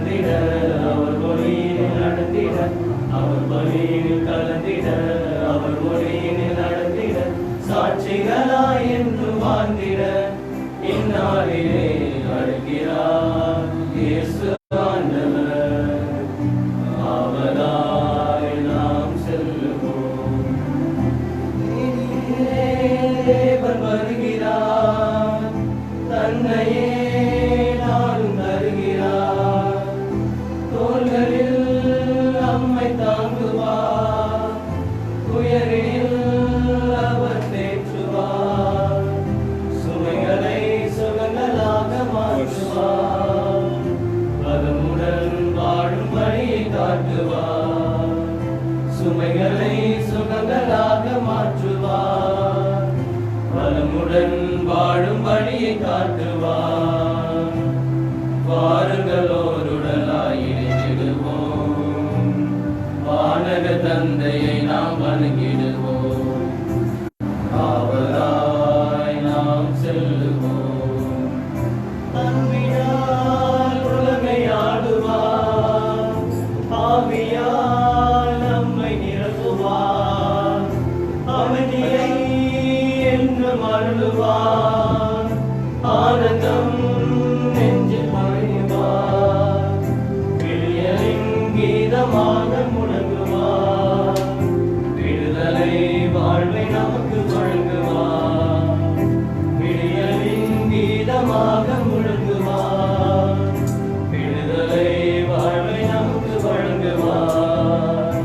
கலந்திட அவர் மொழியினில் நடந்திட அவர் பலியினில் கலந்திட அவர் மொழியினில் நடந்திட சாட்சிகளாய் என்று வாழ்ந்திட இந்நாளிலே அழைக்கிறார் இயேசு ஆண்டவர். ஆவலாய் நாம் செல்லுவோம். தேவன் வருகிறார், தன்னையே நாளும் தருகிறார். தோள்களில் நம்மை தாங்குவார், துயரில் அவர் தேற்றுவார். சுமைகளை சுகங்களாக மாற்றுவார், பலமுடன் வாழும் வழியை காட்டுவார். சுமைகளை சுகங்களாக மாற்றுவார், பலமுடன் வாழும் வழியை காட்டுவார். வாருங்களோருடலாய் இணைந்திடுவோம், வானக தந்தையை நாம் வணங்கிடுவோம். ஆவலாய் நாம் செல்லுவோம். அன்பினால் உலகை ஆளுவார், ஆவியால் நம்மை நிரப்புவார். அமைதியை என்றும் அருளுவார், ஆனந்தம் நெஞ்சில் மொழிவார். விழியலின் கீதமாக முழங்குவார், விடுதலை வாழ்வை நமக்கு வழங்குவார். விழியலின் கீதமாக முழங்குவார், விடுதலை வாழ்வை நமக்கு வழங்குவார்.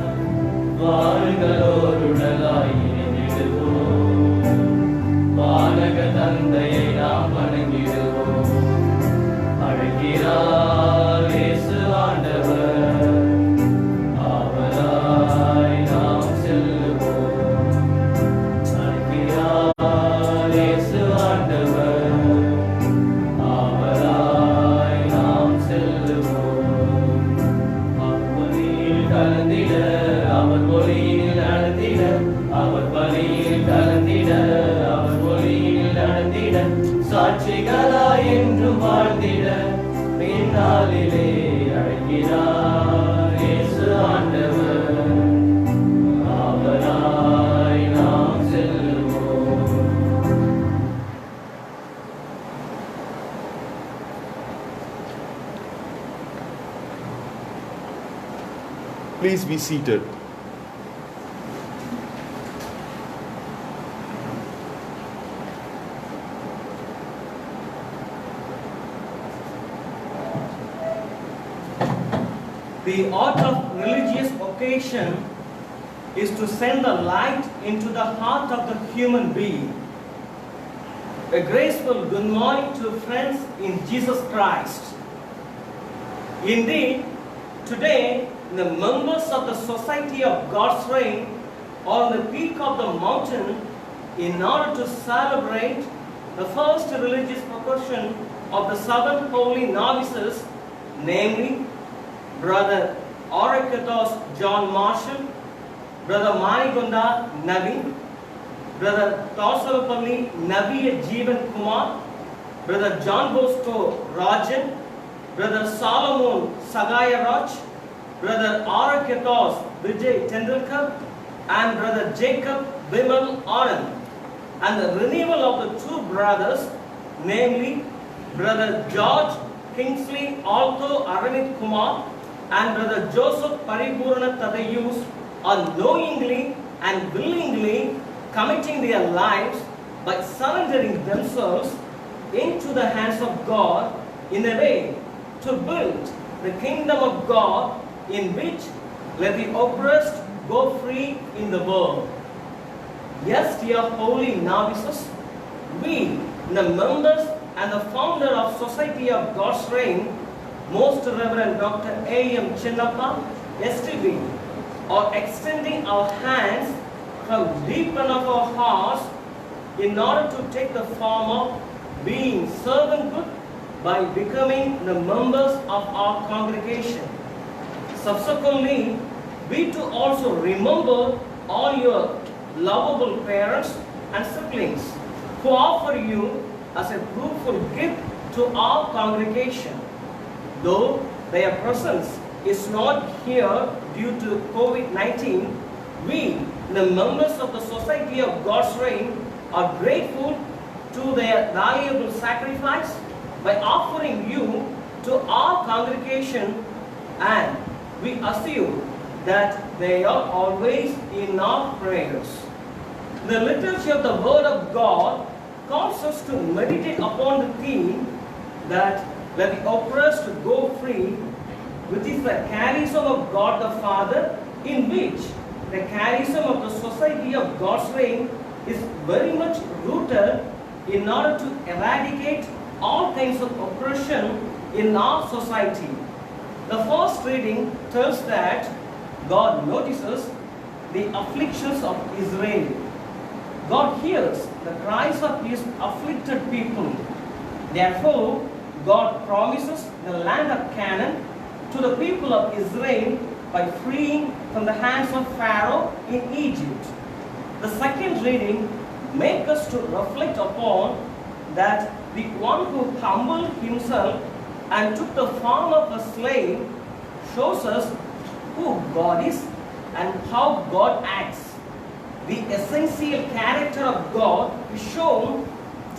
வாருங்களோருடலாய் இணைந்திடுவோம், வானக தந்தையை நாம் வணங்கிடுவோம். அழைக்கிறார் இயேசு ஆண்டவர். ஆவலாய் நாம் செல்லுவோம். அழைக்கிறார் இயேசு ஆண்டவர். ஆவலாய் நாம் செல்லுவோம். அவர் பலியில் கலந்திட அவர் மொழியில் நடந்திட அவர் பலியில் கலந்திட அவர் மொழியில் நடந்திட சாட்சிகளாய் என்றும் வாழ்ந்திட இந்நாளிலே அழைக்கிறார் இயேசு ஆண்டவர். ஆவலாய் நாம் செல்லுவோம். Please be seated. The art of religious vocation is to send the light into the heart of the human being. A graceful good morning to friends in Jesus Christ. Indeed, today the members of the Society of God's Reign are on the peak of the mountain in order to celebrate the first religious procession of the seven holy novices, namely Brother Orakatos John Marshall, Brother Manigonda Navi, Brother Tausalapalli Naviya Jeevan Kumar, Brother John Bosco Rajan, Brother Solomon Sagaya Raj, Brother Orakatos Vijay Tendulkar, and Brother Jacob Vimal Anand, and the renewal of the two brothers, namely Brother George Kingsley Alto Aranit Kumar and Brother Joseph Paripurna Tadayus, are knowingly and willingly committing their lives by surrendering themselves into the hands of God in a way to build the kingdom of God, in which let the oppressed go free in the world. Yes, dear holy novices, we, the members and the founder of Society of God's Reign, Most Reverend Dr. A.M. Chinnappa, STV, are extending our hands from deep of our hearts in order to take the form of being servanthood by becoming the members of our congregation. Subsequently, we too also remember all your lovable parents and siblings who offer you as a fruitful gift to our congregation. Though their presence is not here due to COVID-19, we, the members of the Society of God's Reign, are grateful to their valuable sacrifice by offering you to our congregation, and we assume that they are always in our prayers. The liturgy of the Word of God calls us to meditate upon the theme that let the oppressed go free, which is the charism of God the Father, in which the charism of the Society of God's Reign is very much rooted in order to eradicate all kinds of oppression in our society. The first reading tells that God notices the afflictions of Israel. God hears the cries of His afflicted people. Therefore, God promises the land of Canaan to the people of Israel by freeing from the hands of Pharaoh in Egypt. The second reading makes us to reflect upon that the one who humbled himself and took the form of a slave shows us who God is and how God acts. The essential character of God is shown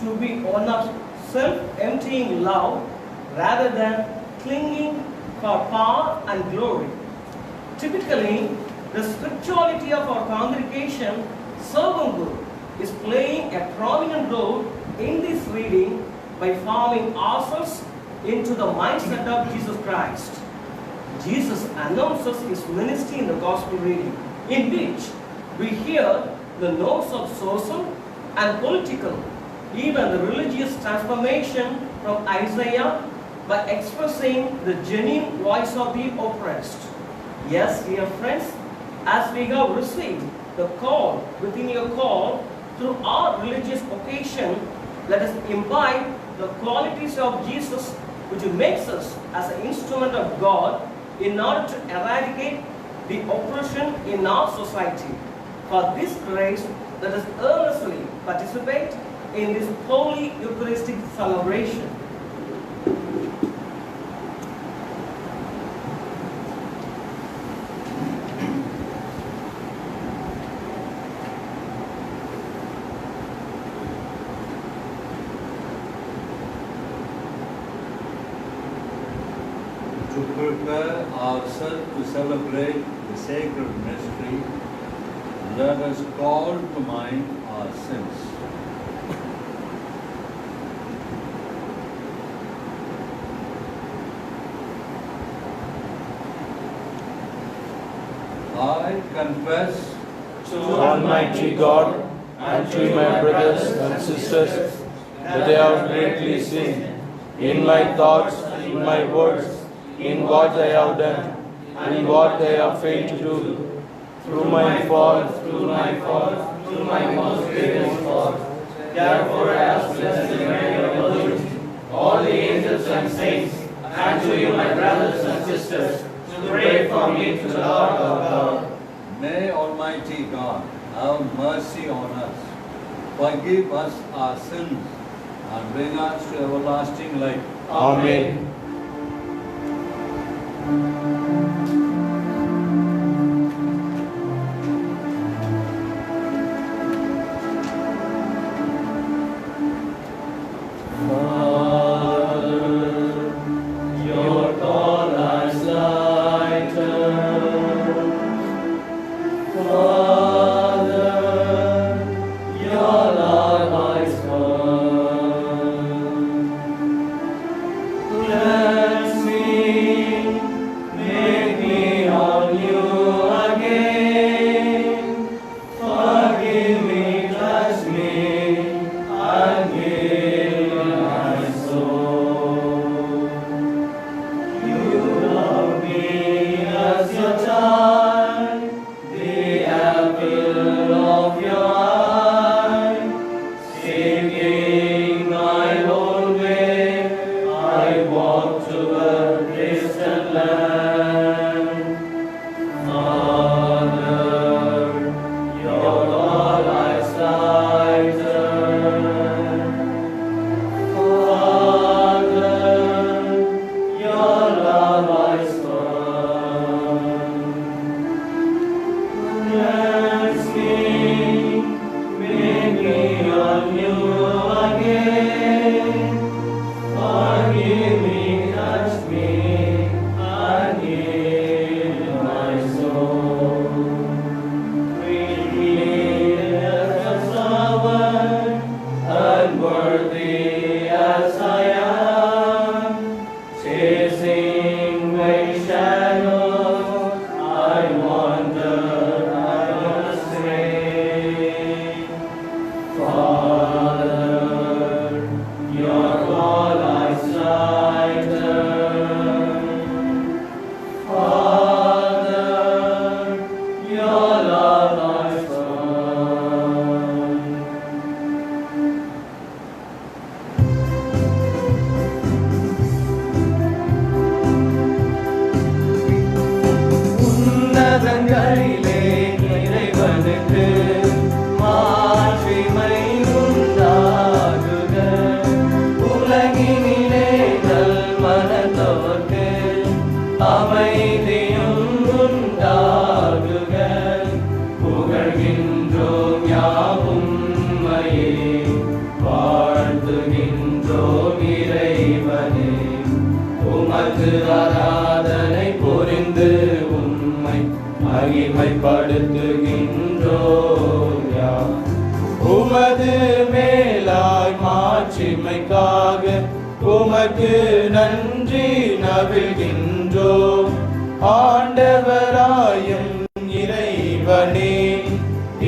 to be one of self-emptying love rather than clinging for power and glory. Typically, the spirituality of our congregation, servanthood, is playing a prominent role in this reading by forming ourselves into the mindset of Jesus Christ. Jesus announces His ministry in the Gospel reading, in which we hear the notes of social and political, even the religious transformation from Isaiah by expressing the genuine voice of the oppressed. Yes, dear friends, as we have received the call within your call through our religious vocation, let us imbibe the qualities of Jesus, which makes us as an instrument of God in order to eradicate the oppression in our society. For this grace, let us earnestly participate in this holy Eucharistic celebration. To prepare ourselves to celebrate the sacred mystery, let us call to mind our sins. I confess to Almighty God and to my brothers and sisters that I have greatly sinned in my thoughts, in my words, in what I have done, and what I have failed to do, through my fault, through my most greatest fault. Therefore I ask Blessed Mary, your Virgin, all the angels and saints, and to you, my brothers and sisters, to pray for me to the Lord our God. May Almighty God have mercy on us, forgive us our sins, and bring us to everlasting life. Amen. Let are my son. Bless me, make me anew again. Forgive me, touch me, and heal my soul. Treat me as a servant, unworthy as I am, chasing my shadows, I wander, I astray. Father, your call I silence. Father, your love I find. உன்னதங்களிலே இறைவனுக்கு மாட்சிமை உண்டாகுக. உலகினிலே நல்மனத்தோர்க்கு அமைதியும் உண்டாகுக. புகழ்கின்றோம் யாவும் உம்மையே, வாழ்த்துகின்றோம் இறைவனே. உமக்கு ஆராதனை புரிந்து உம்மை மகிமைப்படுத்துகின்றோம் யாம். உமது மேலாய் மாட்சிமைக்காக உமக்கு நன்றி நவிழ்கின்றோம். ஆண்டவராயும் இறைவனே,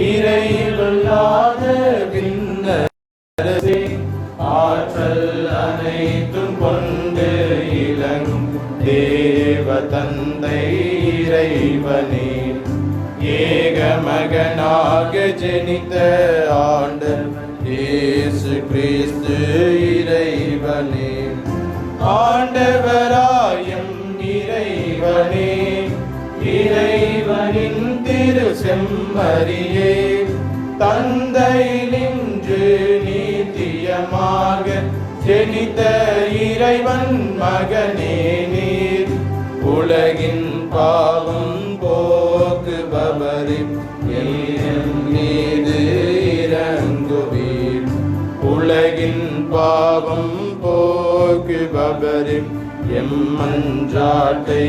இறைவில்லாத விண்ணரசே, ஆற்றல் அனைத்தும் கொண்டு இலங்கும் தேவ தந்தை இறைவனே, ஏக மகனாக ஜெனித்த ஆண்டவர் இயேசு கிறிஸ்து இறைவனே. ஆண்டவராயும் இறைவனே, இறைவனின் திரு செம்மறியே, தந்தையினின்று நீத்தியமாக ஜெனித்த இறைவன் மகனே நீர். உலகின் பாவம் போக்குபவரே, என் மீது இறங்குவீர். உலகின் பாவம் போக்குபவரே, எம் மன்றாட்டை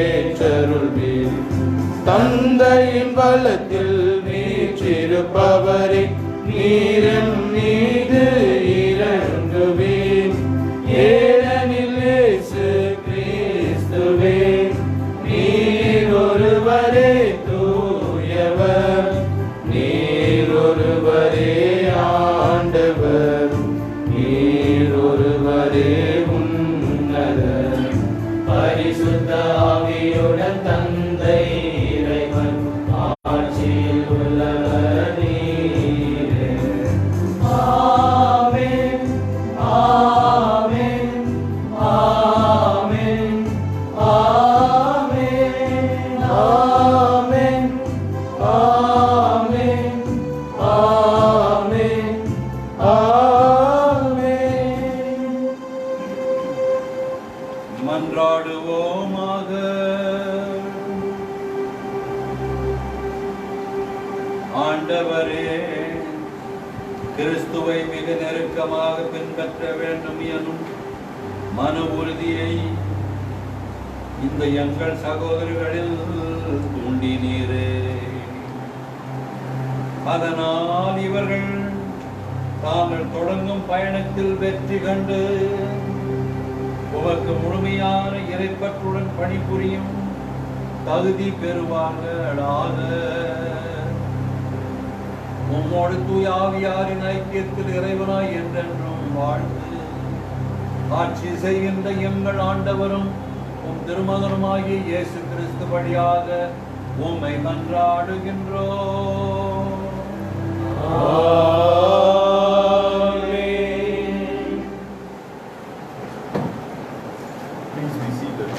ஏற்றருள்வீர். தந்தையின் பலத்தில் வீற்றிருப்பவரே, நீரம் மீது இறங்குவீர். ஏனெனில் இயேசு கிறிஸ்துவே, நீர் ஒருவரே தூயவர், நீர் ஒருவரே ஆண்டவர், நீர் ஒருவரே உன்னதர். பரிசுத்த ஆவியுடன் தந்தை இறைவன் ஆட்சியில் உள்ளவர் நீரே. ஆமென், ஆமென், ஆமென், ஆமென், ஆமென், ஆமென், ஆமென், ஆமென். மன்றாடுவோமாக. ஆண்டவரே, கிறிஸ்துவை மிக நெருக்கமாக பின்பற்ற வேண்டும் எனும் மன உறுதியை இந்த எங்கள் சகோதரர்களில் தூண்டினீரே. அதனால் இவர்கள் தாங்கள் தொடங்கும் பயணத்தில் வெற்றி கண்டு உமக்கு முழுமையான இறைப்பற்றுடன் பணிபுரியும் தகுதி பெறுவார்களாக. உம்மோடு தூய ஆவியாரின் ஐக்கியத்தில் இறைவனாய் என்றென்றும் வாழ்ந்து ஆட்சி செய்கின்ற எங்கள் ஆண்டவரும் உம் திருமகனுமாகிய இயேசு கிறிஸ்து வழியாக உம்மை மன்றாடுகின்றோம். Please be seated.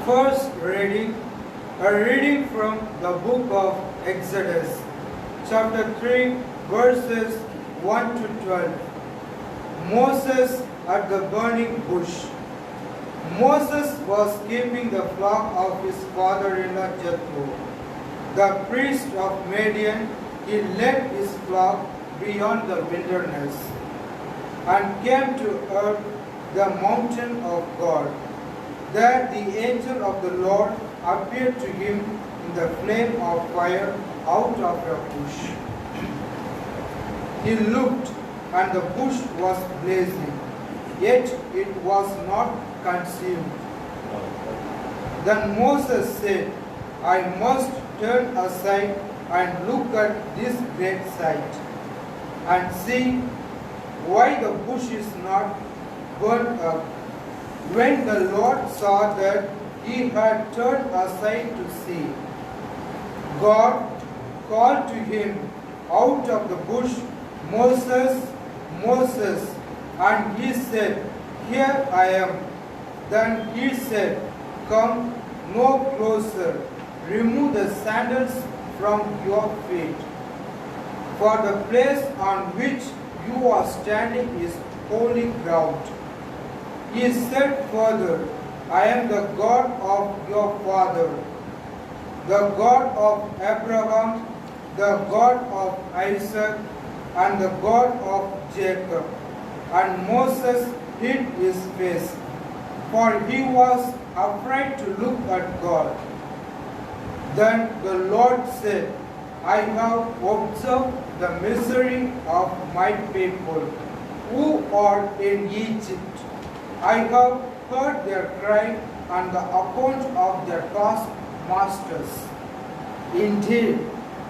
First reading, a reading from the book of Exodus, chapter 3, verses 1 to 12. Moses at the burning bush. Moses was keeping the flock of his father-in-law Jethro, the priest of Midian. He led his flock beyond the wilderness and came to earth, the mountain of God. There the angel of the Lord appeared to him in the flame of fire out of a bush. He looked, and the bush was blazing, yet it was not consumed. Then Moses said, I must turn aside and look at this great sight, and see why the bush is not burned up. When the Lord saw that he had turned aside to see, God called to him out of the bush, Moses, Moses, and he said, Here I am. Then he said, Come no closer, remove the sandals from your feet, for the place on which you are standing is holy ground. He said further, I am the God of your father, the God of Abraham, the God of Isaac, and the God of Jacob. And Moses hid his face, for he was afraid to look at God. Then the Lord said, I have observed the misery of my people who are in Egypt. I have heard their cry and the account of their taskmasters. Indeed,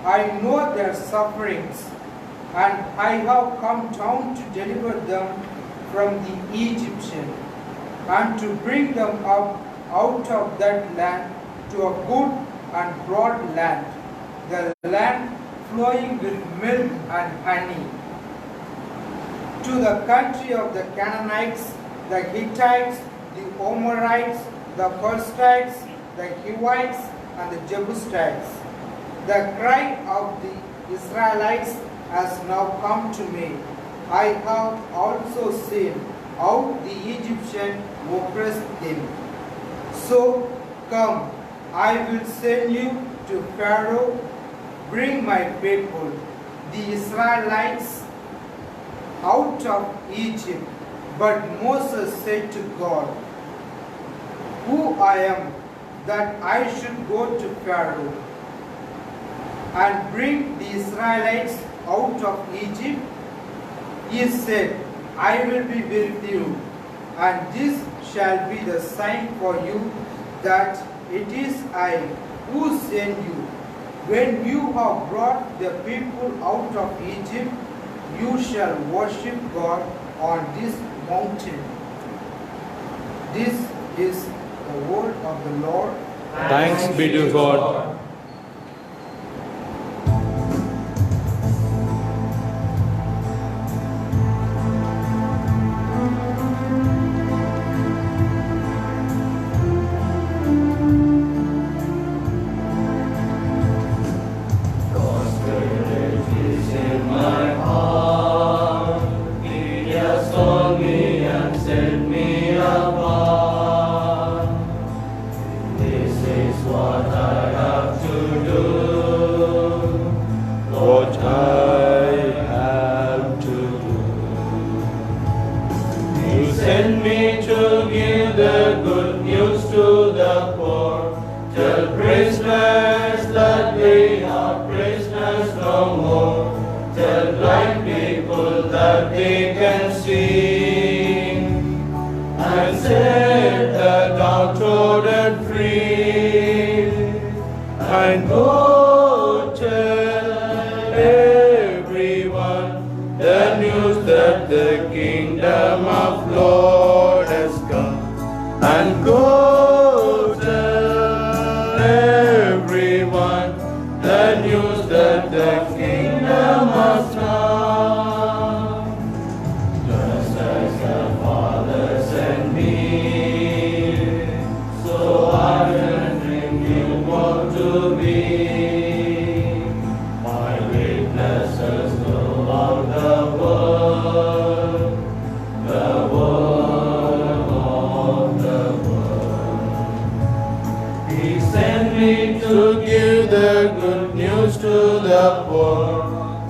I know their sufferings, and I have come down to deliver them from the Egyptian, and to bring them up out of that land to a good and broad land, the land flowing with milk and honey, to the country of the Canaanites, the Hittites, the Amorites, the Perizzites, the Hivites, and the Jebusites. The cry of the Israelites has now come to me. I have also seen how the Egyptian oppressed them. So come, I will send you to Pharaoh. Bring my people, the Israelites, out of Egypt. But Moses said to God, Who I am that I should go to Pharaoh and bring the Israelites out of Egypt? He said, I will be with you, and this shall be the sign for you that it is I who send you. When you have brought the people out of Egypt, you shall worship God on this mountain. This is the word of the Lord. Thanks be to God. What I have me to give the good news to the poor.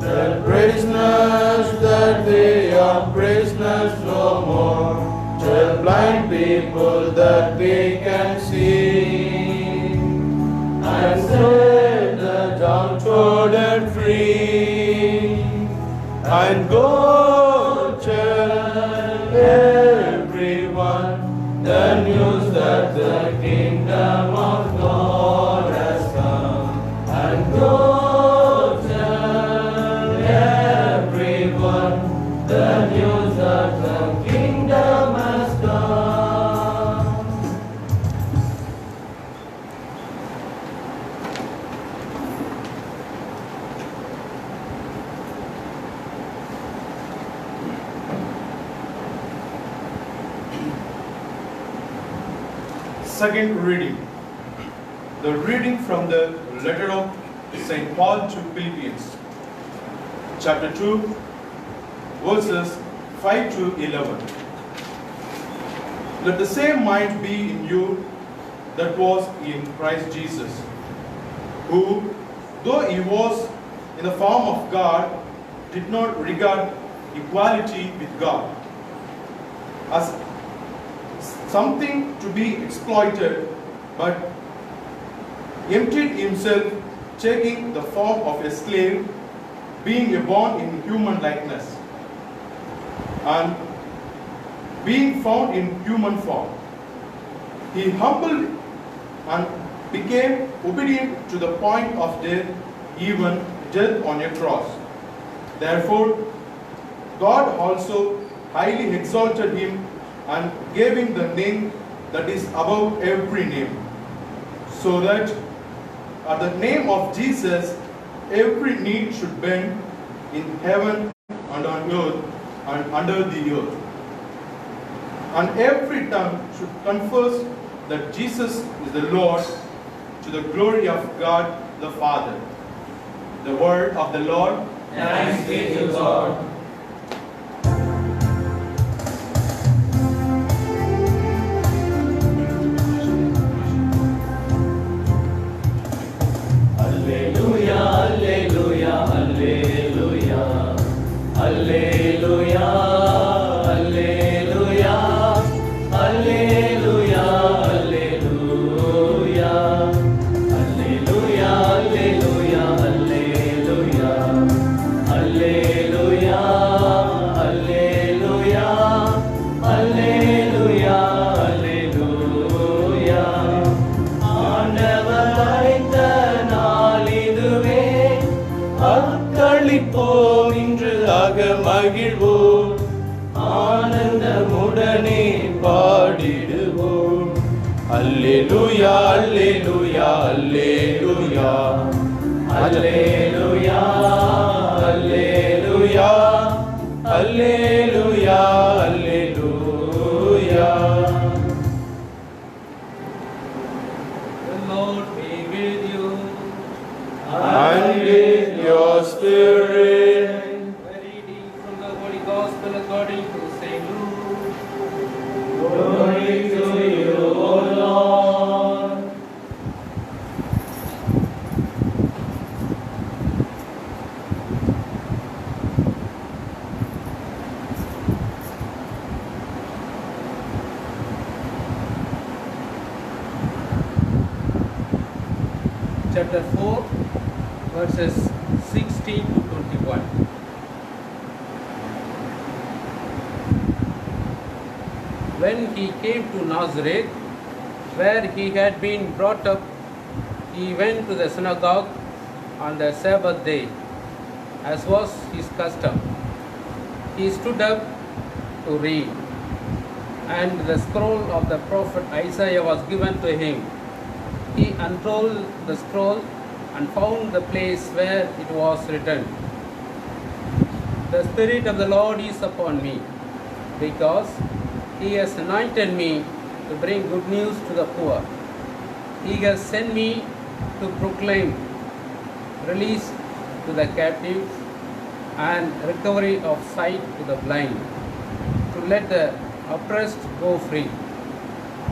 Tell prisoners that they are prisoners no more. Tell blind people that they can see. And set the downtrodden free. And go tell everyone the news that the kingdom of God has come. And go tell everyone the news that the kingdom has come. Second reading. The reading from the letter of St. Paul to Philippians, chapter 2, verses 5 to 11. Let the same mind be in you that was in Christ Jesus, who, though he was in the form of God, did not regard equality with God as something to be exploited, but emptied himself, taking the form of a slave, being born in human likeness, and being found in human form. He humbled and became obedient to the point of death, even death on a cross. Therefore, God also highly exalted him and gave him the name that is above every name, so that at the name of Jesus every knee should bend in heaven and on earth and under the earth, and every tongue should confess that Jesus is the Lord, to the glory of God the Father. The word of the Lord. Thanks be to God. அக்களிப்போம் இன்று மகிழ்வோம், ஆனந்தமுடனே பாடிடுவோம். அல்லேலூயா அல்லேலூயா அல்லேலூயா அல்லேலூயா அல்லேலூயா அல்லேலூயா அல்லேலூயா. The Lord be with you. And with your spirit. A reading from the Holy Gospel according to St. Luke. Glory to you, O Lord. Chapter 4, verses 16 to 21. When he came to Nazareth, where he had been brought up, he went to the synagogue on the Sabbath day, as was his custom. He stood up to read, and the scroll of the prophet Isaiah was given to him. He unrolled the scroll and found the place where it was written, "The Spirit of the Lord is upon me, because He has anointed me to bring good news to the poor. He has sent me to proclaim release to the captives and recovery of sight to the blind, to let the oppressed go free,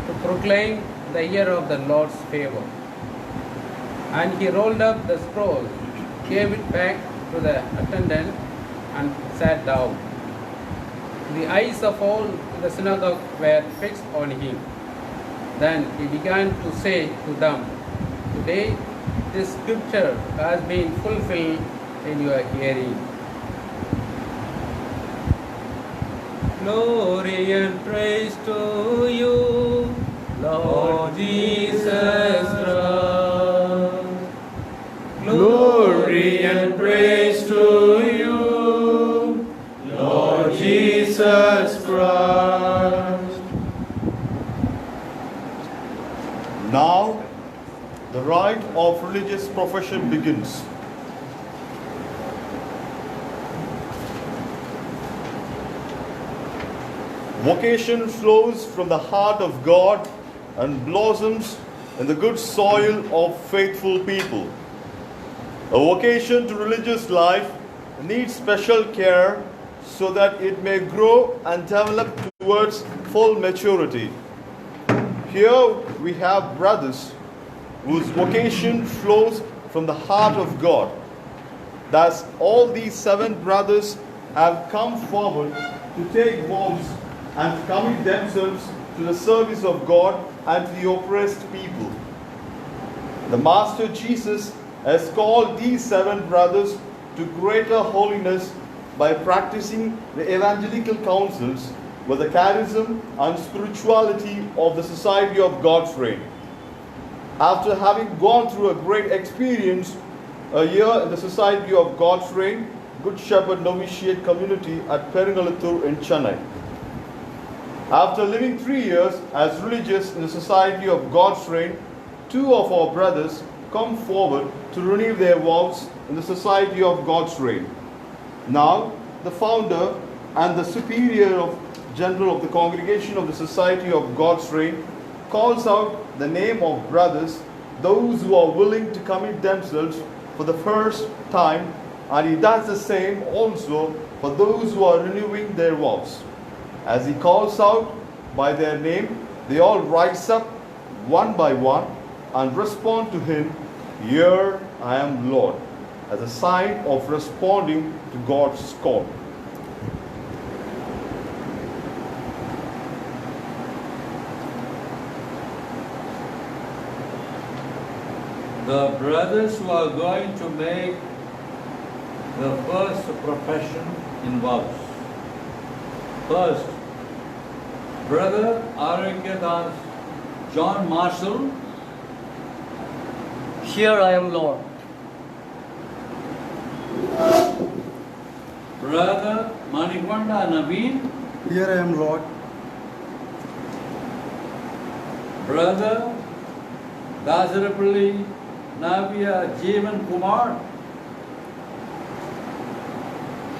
to proclaim the year of the Lord's favor." And he rolled up the scroll, gave it back to the attendant, and sat down. The eyes of all in the synagogue were fixed on him. Then he began to say to them, "Today this scripture has been fulfilled in your hearing." Glory and praise to you, Lord Jesus Christ. Glory and praise to you, Lord Jesus Christ. Now, the rite of religious profession begins. Vocation flows from the heart of God and blossoms in the good soil of faithful people. A vocation to religious life needs special care so that it may grow and develop towards full maturity. Here we have brothers whose vocation flows from the heart of God. Thus, all these 7 brothers have come forward to take vows and to commit themselves to the service of God and to the oppressed people. The Master Jesus has called these 7 brothers to greater holiness by practicing the evangelical counsels with the charism and spirituality of the Society of God's Reign. After having gone through a great experience a year in the Society of God's Reign, Good Shepherd Novitiate Community at Peringalattur in Chennai. After living 3 years as religious in the Society of God's Reign, 2 of our brothers come forward to renew their vows in the Society of God's Reign. Now, the founder and the superior general of the congregation of the Society of God's Reign calls out the name of brothers, those who are willing to commit themselves for the first time, and he does the same also for those who are renewing their vows. As he calls out by their name, they all rise up one by one and respond to him, "Here I am, Lord," as a sign of responding to God's call. The brothers who are going to make the first profession in vows. First, Brother Aragyadas John Marshall. Here I am, Lord. Brother Manikonda Naveen. Here I am, Lord. Brother Dasarapalli Navya Jeevan Kumar.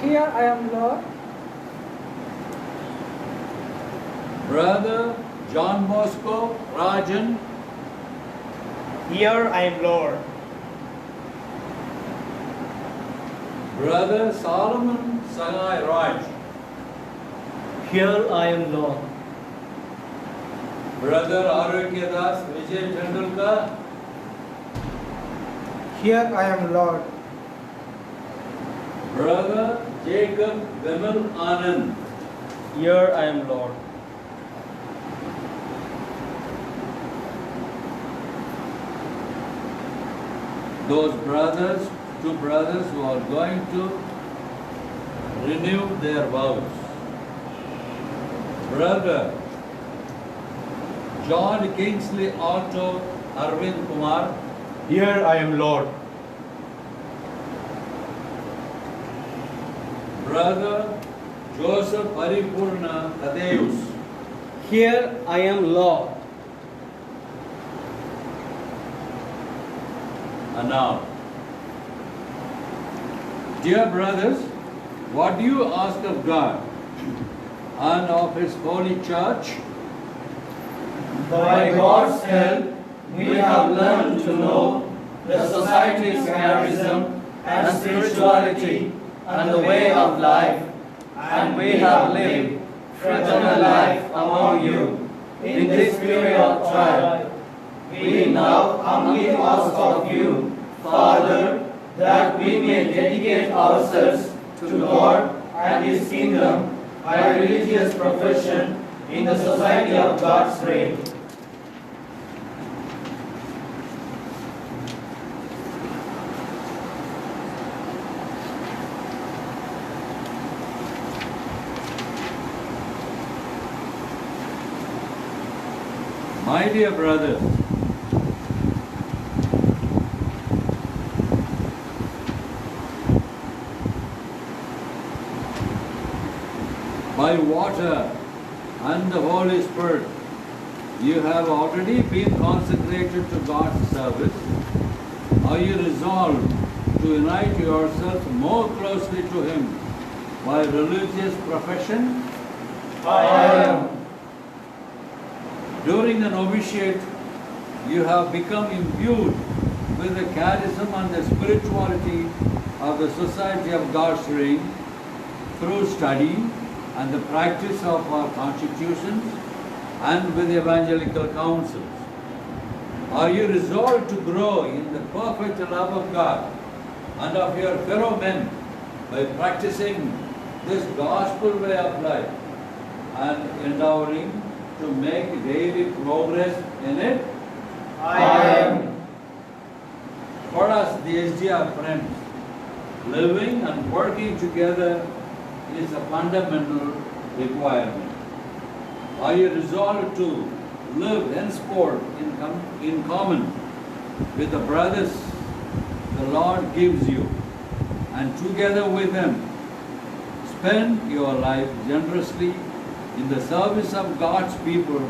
Here I am, Lord. Brother John Bosco Rajan. Here I am, Lord. Brother Solomon Sangai Raj. Here I am, Lord. Brother Aragyadas Vijay Tendulkar. Here I am, Lord. Brother Jacob Vimal Anand. Here I am, Lord. Those brothers, 2 brothers who are going to renew their vows. Brother John Kingsley Otto Arvind Kumar. Here I am, Lord. Brother Joseph Paripurna Tadeus. Here I am, Lord. And now, dear brothers, what do you ask of God and of His holy church? By God's help, we have learned to know the society's charism and spirituality and the way of life, and we have lived fraternal life among you in this period of trial. we now humbly ask of you, Father, that we may dedicate ourselves to God and His kingdom by religious profession in the society of God's reign. My dear brothers, by water and the Holy Spirit, you have already been consecrated to God's service. Are you resolved to unite yourselves more closely to Him by religious profession? I am. During the novitiate, you have become imbued with the charism and the spirituality of the Society of God's Reign through study and the practice of our constitutions and with evangelical counsels. Are you resolved to grow in the perfect love of God and of your fellow men by practicing this gospel way of life and endeavoring to make daily progress in it? I am. For us, the SDR friends, living and working together is a fundamental requirement. Are you resolved to live henceforth in common with the brothers the Lord gives you, and together with them spend your life generously in the service of God's people,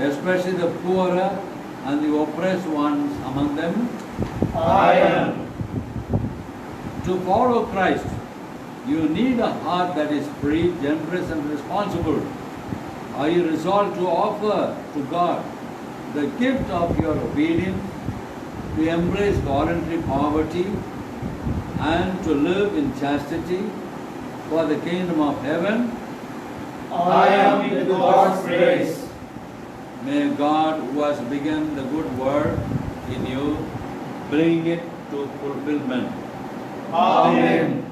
especially the poorer and the oppressed ones among them? I am. To follow Christ, you need a heart that is free, generous, and responsible. Are you resolved to offer to God the gift of your obedience, to embrace voluntary poverty, and to live in chastity for the kingdom of heaven? I am with God's grace. May God, who has begun the good work in you, bring it to fulfillment. Amen.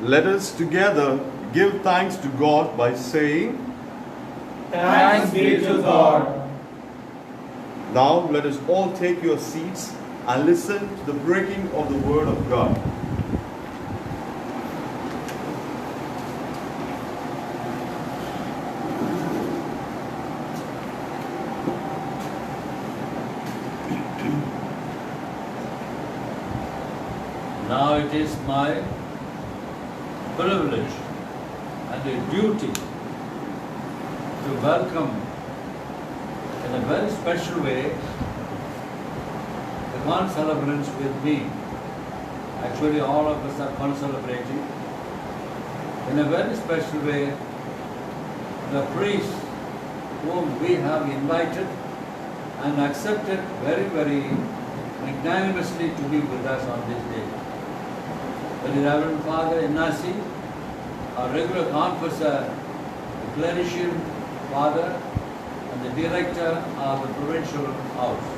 Let us together give thanks to God by saying, Thanks be to God. now let us all take your seats and listen to the breaking of the word of God. Now it is my privilege and a duty to welcome in a very special way the concelebrants with me. Actually, all of us are concelebrating. In a very special way, the priests whom we have invited and accepted very magnanimously to be with us on this day. The Reverend Father Ignasi, our regular confessor, the clerician father, and the director of the provincial house.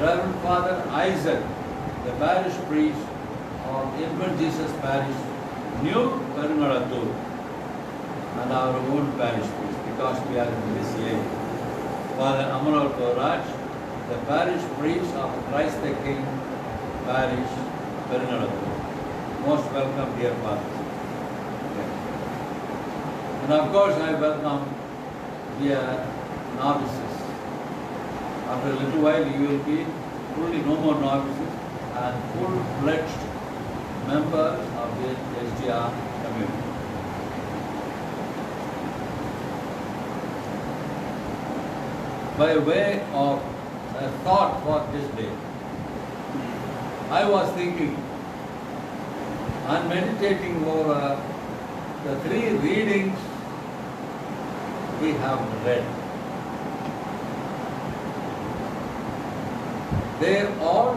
Reverend Father Isaac, the parish priest of Infant Jesus Parish, New Karungalattur, and our own parish priest, because we are in this area. Father Amanal Koraj, the parish priest of Christ the King Parish, Karungalattur. Most welcome, dear Father. And of course, I welcome dear novices. After a little while, you will be truly no more novices and full-fledged members of the SDR community. By way of a thought for this day, I was thinking and meditating over the three readings we have read. They all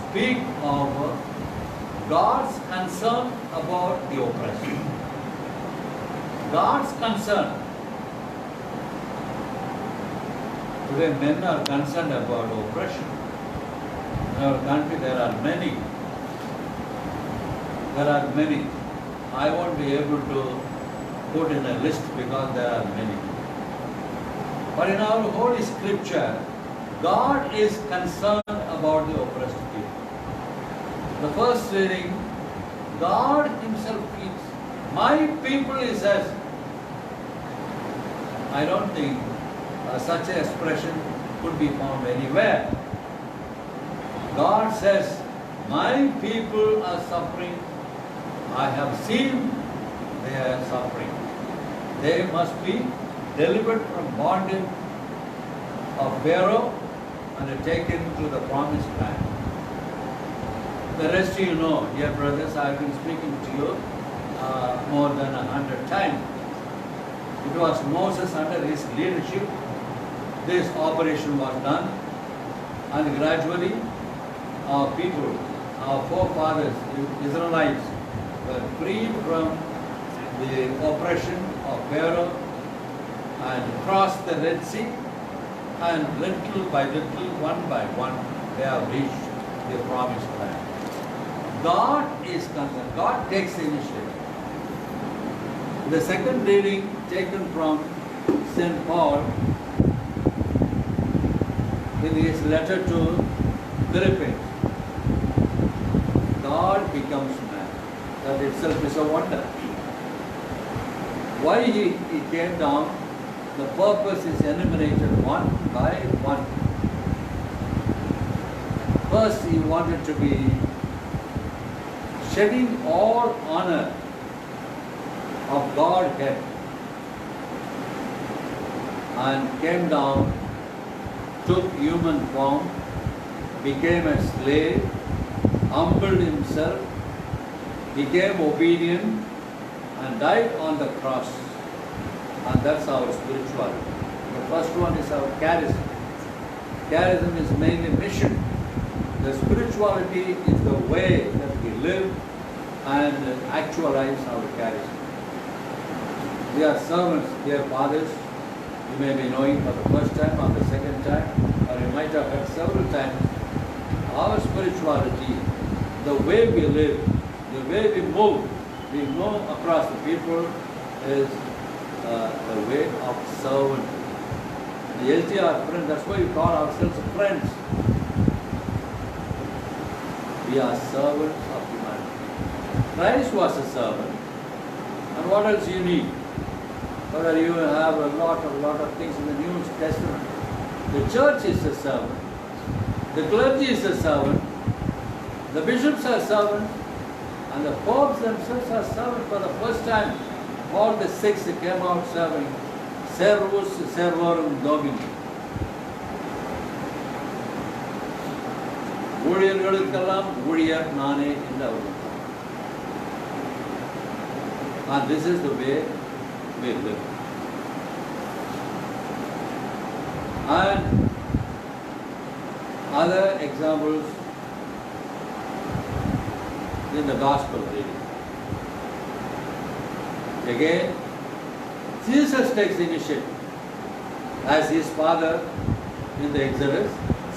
speak of God's concern about the oppressed. God's concern to Today men are concerned about oppression. In our country there are many. There are many. I won't be able to put in a list because there are many. But in our Holy Scripture, God is concerned about the oppressed people. The first reading, God Himself speaks. My people, He says. I don't think such an expression could be found anywhere. God says, my people are suffering. I have seen their suffering. They must be delivered from bondage of Pharaoh and taken to the promised land. The rest you know, dear brothers, I have been speaking to you more than 100 times. It was Moses under his leadership. This operation was done, and gradually our people, our forefathers, the Israelites, were freed from the oppression of Pharaoh and crossed the Red Sea, and little by little, one by one, they have reached the promised land. God is concerned. God takes the initiative. The second reading taken from St. Paul in his letter to Philippians. God becomes man. That itself is a wonder. Why he came down, the purpose is enumerated one by one. First, he wanted to be shedding all honor of Godhead and came down, took human form, became a slave, humbled himself, became obedient and died on the cross. And that's our spirituality. The first one is our charism. Charism is mainly mission. The spirituality is the way that we live and actualize our charism. We are servants, dear fathers. You may be knowing for the first time or the second time, or you might have heard several times. Our spirituality, the way we live, the way we move across the people is the way of servant. The LTR friend, that's why we call ourselves friends. We are servants of humanity. Christ was a servant. And what else you need? Whether you have a lot of things in the New Testament. The church is a servant. The clergy is a servant. The bishops are servants. And the popes themselves are servants. For the first time, all the six came out serving. Servus servorum Domini. ஊழியர்களுக்கெல்லாம் ஊழியர் நானே என்று அவர். And this is the way we live. And other examples in the gospel reading. Again, Jesus takes the initiative. As his father in the Exodus,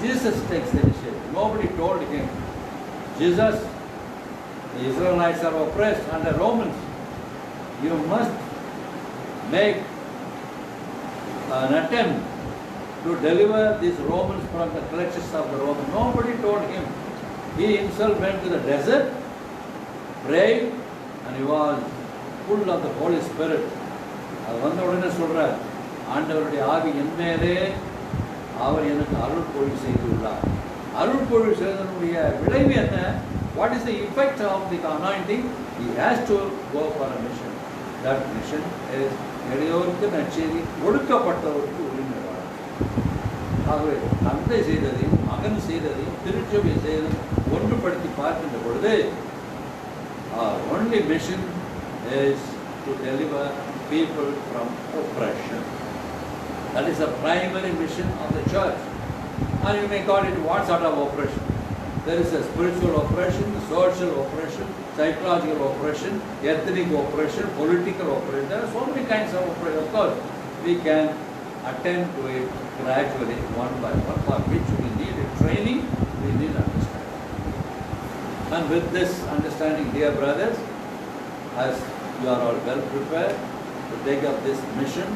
Jesus takes the initiative. Nobody told him, Jesus, the Israelites are oppressed under Romans. You must make an attempt to deliver these Romans from the clutches of the Romans. Nobody told him. He himself went to the desert, prayed, and he was full of the Holy Spirit. அது வந்த உடனே சொல்றார், ஆண்டவருடைய ஆவி என் மேலே அவர் எனக்கு அருள் பொழிவு செய்துள்ளார். அருள் பொழிவு செய்தனுடைய விளைவு என்ன? What is the effect of the anointing? He has to go for a mission. That mission is எளியோருக்கு நற்செய்தி, ஒடுக்கப்பட்டவருக்கு உரிமை வழங்கும். ஆகவே தந்தை செய்ததையும் மகன் செய்ததையும் திருச்சபை செய்ததையும் ஒன்றுபடுத்தி பார்க்கின்ற பொழுது our only mission is to deliver people from oppression. That is the primary mission of the church. And you may call it what sort of oppression? There is a spiritual oppression, social oppression, psychological oppression, ethnic oppression, political oppression. There are so many kinds of oppression. Of course, we can attend to it gradually, one by one, for which we need a training, we need understanding. And with this understanding, dear brothers, as you are all well prepared to take up this mission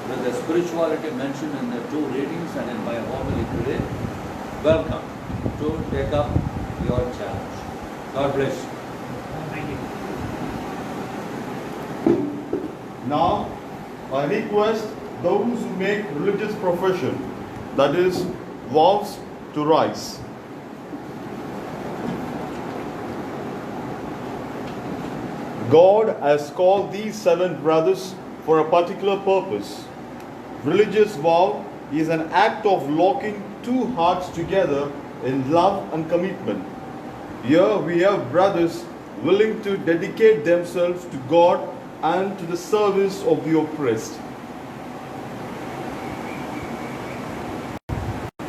with the spirituality mentioned in the two readings and in my homily today, welcome to take up your challenge. God bless you. Now, I request those who make religious profession, that is, vows, to rise. God has called these 7 brothers for a particular purpose. Religious vow is an act of locking two hearts together in love and commitment. Here we have brothers willing to dedicate themselves to God and to the service of the oppressed.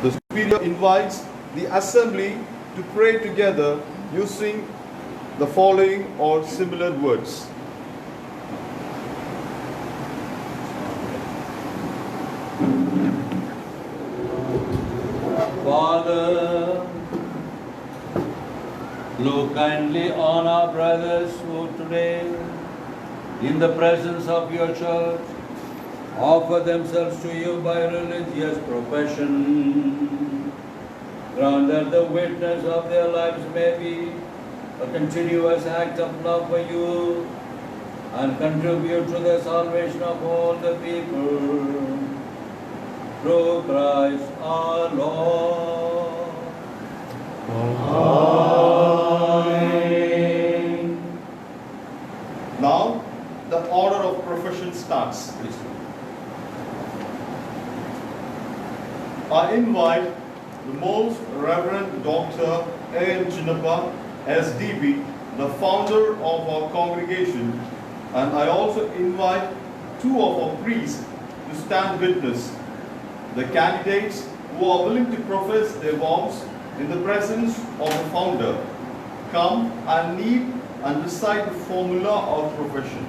The Superior invites the assembly to pray together using the following or similar words. Father, look kindly on our brothers who today, in the presence of your church, offer themselves to you by religious profession. Grant that the witness of their lives may be a continuous act of love for you and contribute to the salvation of all the people. Through Christ our Lord. Amen. Now, the order of profession starts. I invite the Most Reverend Dr. A.N. Chinnappa, SDB, the founder of our congregation, and I also invite 2 of our priests to stand witness. The candidates who are willing to profess their vows in the presence of the founder come and kneel and recite the formula of profession.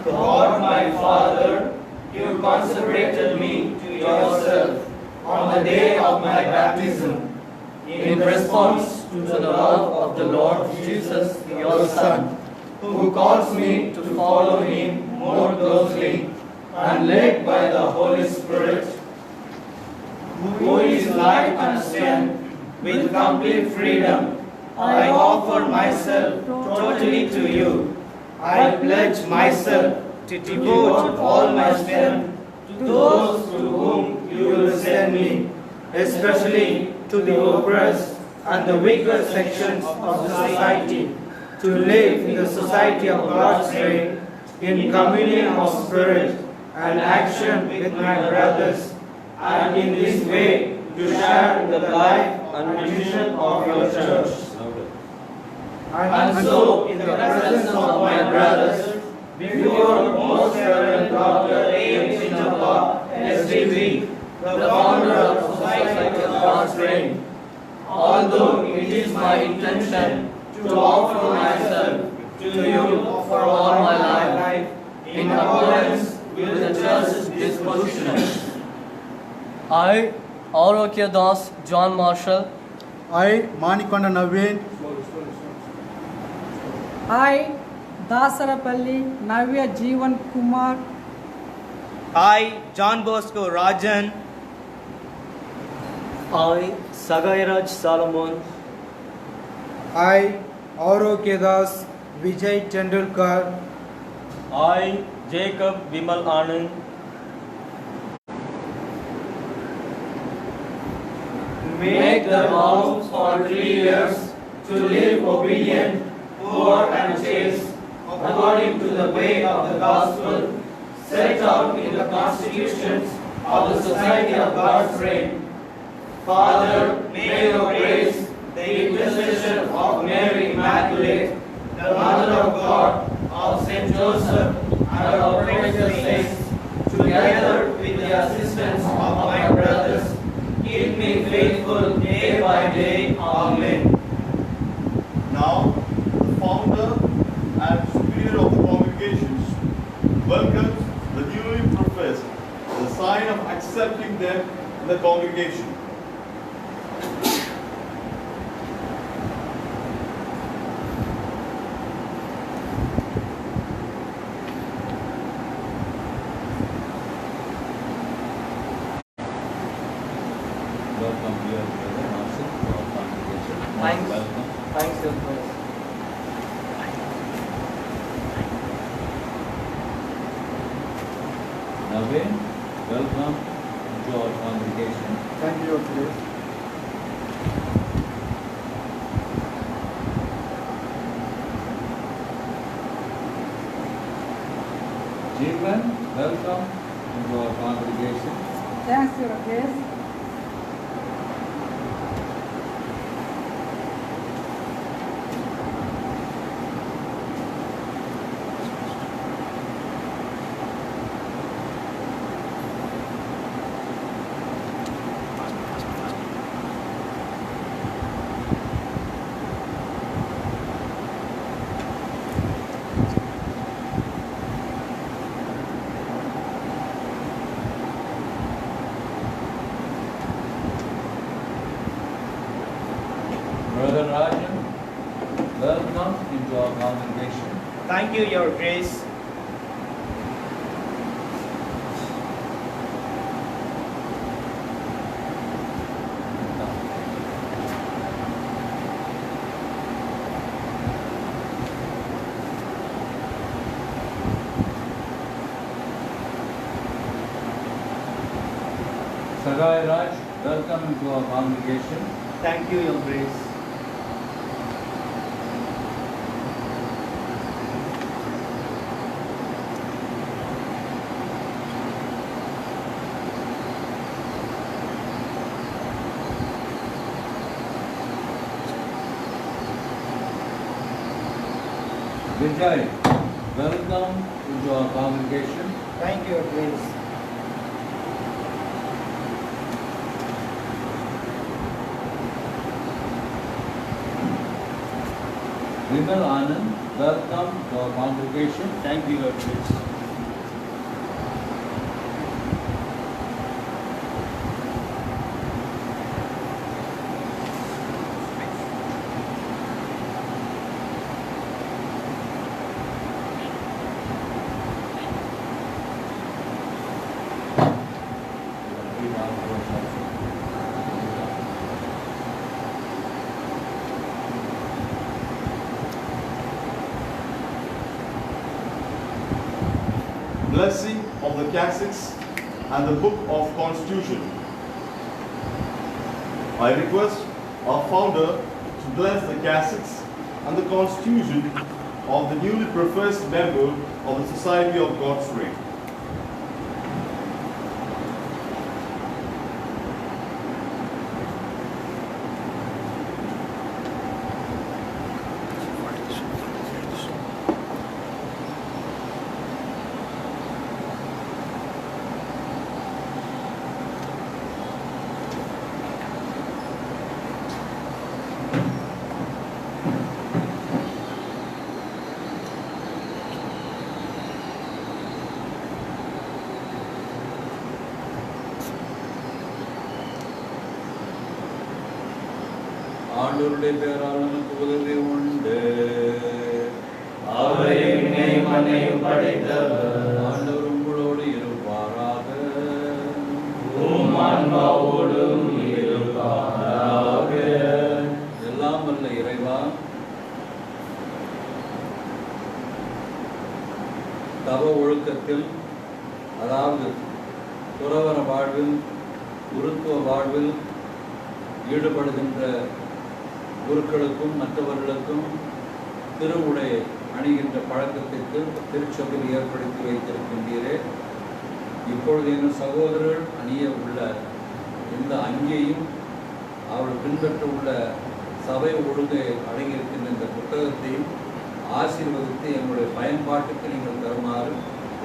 God, my Father, you consecrated me to yourself on the day of my baptism in response to the love of the Lord Jesus, your Son, who calls me to follow him more closely and led by the Holy Spirit, who is light and strength with complete freedom. I offer myself totally to you. I pledge myself to devote all my strength to those to whom you will send me, especially to the oppressed and the weaker sections of society, to live in the society of God's reign, in communion of spirit and action with my brothers, and in this way to share in the life and mission of your church. And so, in the presence of my brothers, before Most Reverend Dr. A.M. Chinnappa, SDB, the founder of the Society of God's Reign, although it is my intention to offer myself to you for all my life, in accordance with the church's dispositions. I, Aurokya Das John Marshall, I, Manikonda Naveen, I, Dasarapalli Navya Jeevan Kumar, I, John Bosco Rajan, I, Sagairaj Solomon, I, Aurokyadas Vijay Tendulkar, I, Jacob Vimal Anand, Make the vow for 3 years to live obedient, poor and chaste, according to the way of the gospel set out in the constitutions of the Society of God's Reign. Father, may your grace, the intercession of Mary Immaculate, the Mother of God, of Saint Joseph, and of precious saints, together with the professed as a sign of accepting them in the congregation. Welcome here, Brother Marcel, to our congregation. Thanks. Welcome. Thanks, your praise. Naveen, welcome to our congregation. Thank you, Your Grace. Jeevan, welcome to our congregation. Thanks, Your Grace. Brother Rajan, welcome into our congregation. Thank you, your grace. Sagai Raj, welcome into our congregation. Thank you, your grace. Vijay, welcome into our congregation. Thank you, Your Grace. Vimal Anand, welcome to our congregation. Thank you, your grace. Blessing of the cassets and the book of constitution. I request our founder to bless the cassets and the constitution of the newly professed member of the Society of God's Reign. ஆண்டவருடைய பெயரால் நமக்கு உதவி உண்டு. அவரே விண்ணையும் மண்ணையும் படைத்தவர். ஆண்டவர் உங்களோடு இருப்பாராக. உம் ஆன்மாவோடும் இருப்பாராக. எல்லாம் வல்ல இறைவா, தவ ஒழுக்கத்தில், அதாவது துறவற வாழ்வில், குருத்துவ வாழ்வில் ஈடுபடுகின்ற குருக்களுக்கும் மற்றவர்களுக்கும் திருவுடை அணிகின்ற பழக்கத்திற்கு திருச்சபையில் ஏற்படுத்தி வைத்திருக்கின்றீரே. இப்பொழுது எங்கள் சகோதரர்கள் அணிய உள்ள இந்த அங்கியையும் அவர்கள் பின்பற்ற உள்ள சபை ஒழுங்கை அடங்கியிருக்கின்ற இந்த புத்தகத்தையும் ஆசீர்வதித்து எங்களுடைய பயன்பாட்டுக்கு நீங்கள் தருமாறு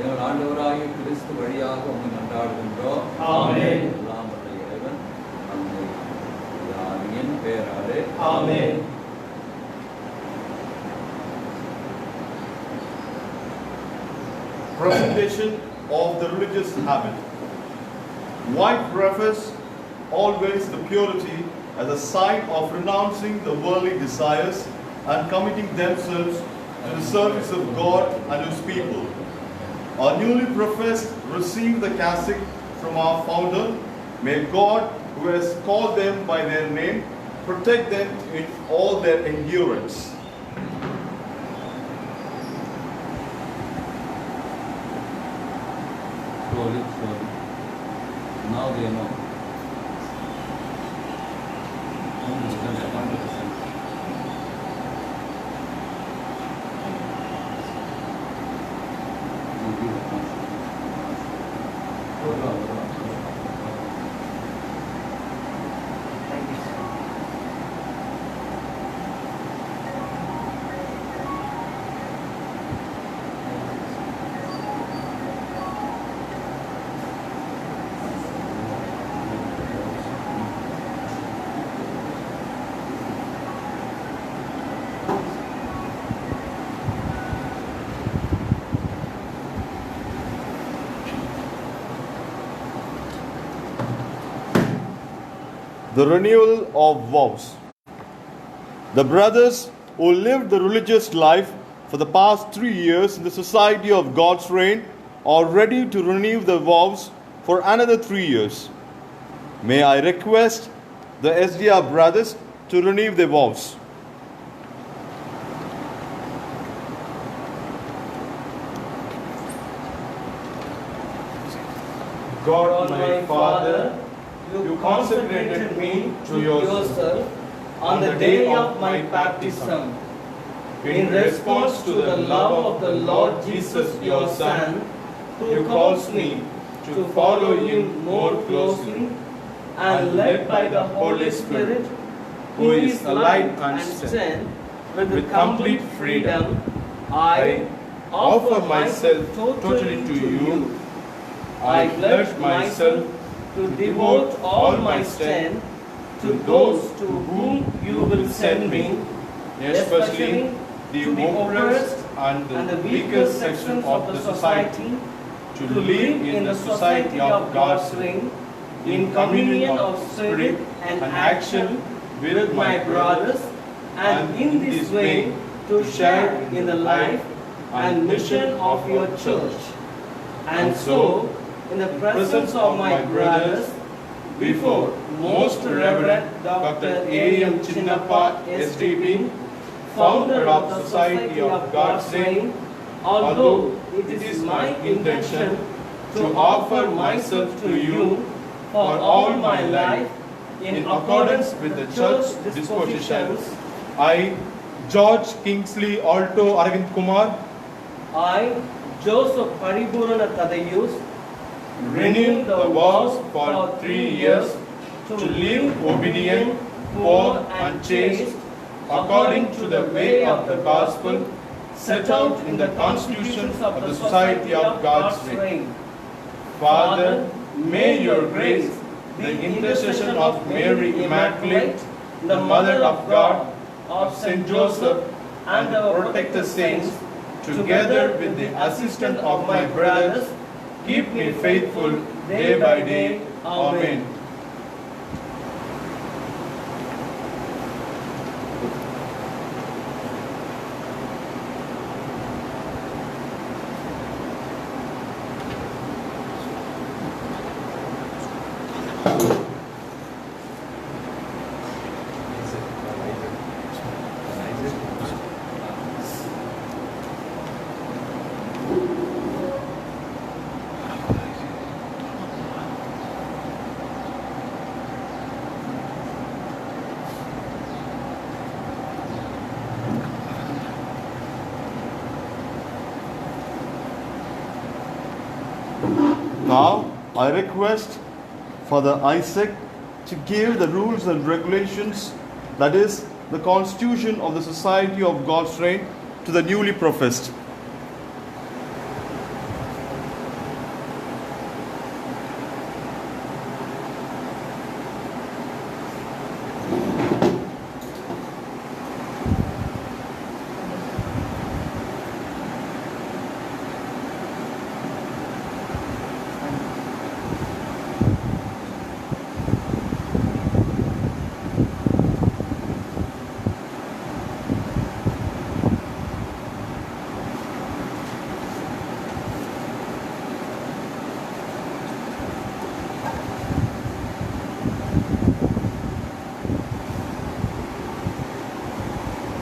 எங்கள் ஆண்டவராகிய கிறிஸ்து வழியாக உங்களை கொண்டாடுகின்றோம். ஆமென். எல்லாம் வல்ல இறைவன் நம்மை யாரின் பெயராலே ஆமென். Presentation of of the religious habit. White prefers always the purity as a sign of renouncing the worldly desires and committing themselves to the service of God and His people. Our newly professed receive the cassock from our founder. May God, who has called them by their name, protect them in all their endurance. Slowly. Now they know. 100%. The renewal of vows. The brothers who lived the religious life for the past 3 years in the society of God's reign are ready to renew their vows for another 3 years. May I request the SDR brothers to renew their vows. God, my Father, you consecrated me to yourself on the day of my baptism. In response to the love of the Lord Jesus, your Son, who calls me to follow Him more closely, and led by the Holy Spirit, who is the light and strength, with complete freedom, I offer myself totally to you. I pledge myself to devote all my strength to those to whom you will send me, especially the oppressed and the weaker sections of the society, to live in the society of God's reign, in communion of spirit and action with my brothers, and in this way to share in the life and mission of your church. And so, in the presence of my brothers, before Most Reverend Dr. A.M. Chinnappa, SDP, founder of the Society of God's Reign, although it is my intention to offer myself to you for all my life in accordance with the church dispositions, I, George Kingsley Alto Aravind Kumar, I, Joseph Pariburana Tadayus, renew the vows for 3 years to live obedient, poor and chaste, according to the way of the gospel set out in the constitutions of the Society of God's Reign. Father, may your grace, the intercession of Mary Immaculate, the Mother of God, of Saint Joseph, and the protector saints, together with the assistance of my brothers, keep me faithful day by day. Amen. Now, I request Father Isaac to give the rules and regulations, that is, the constitution of the Society of God's Reign, to the newly professed.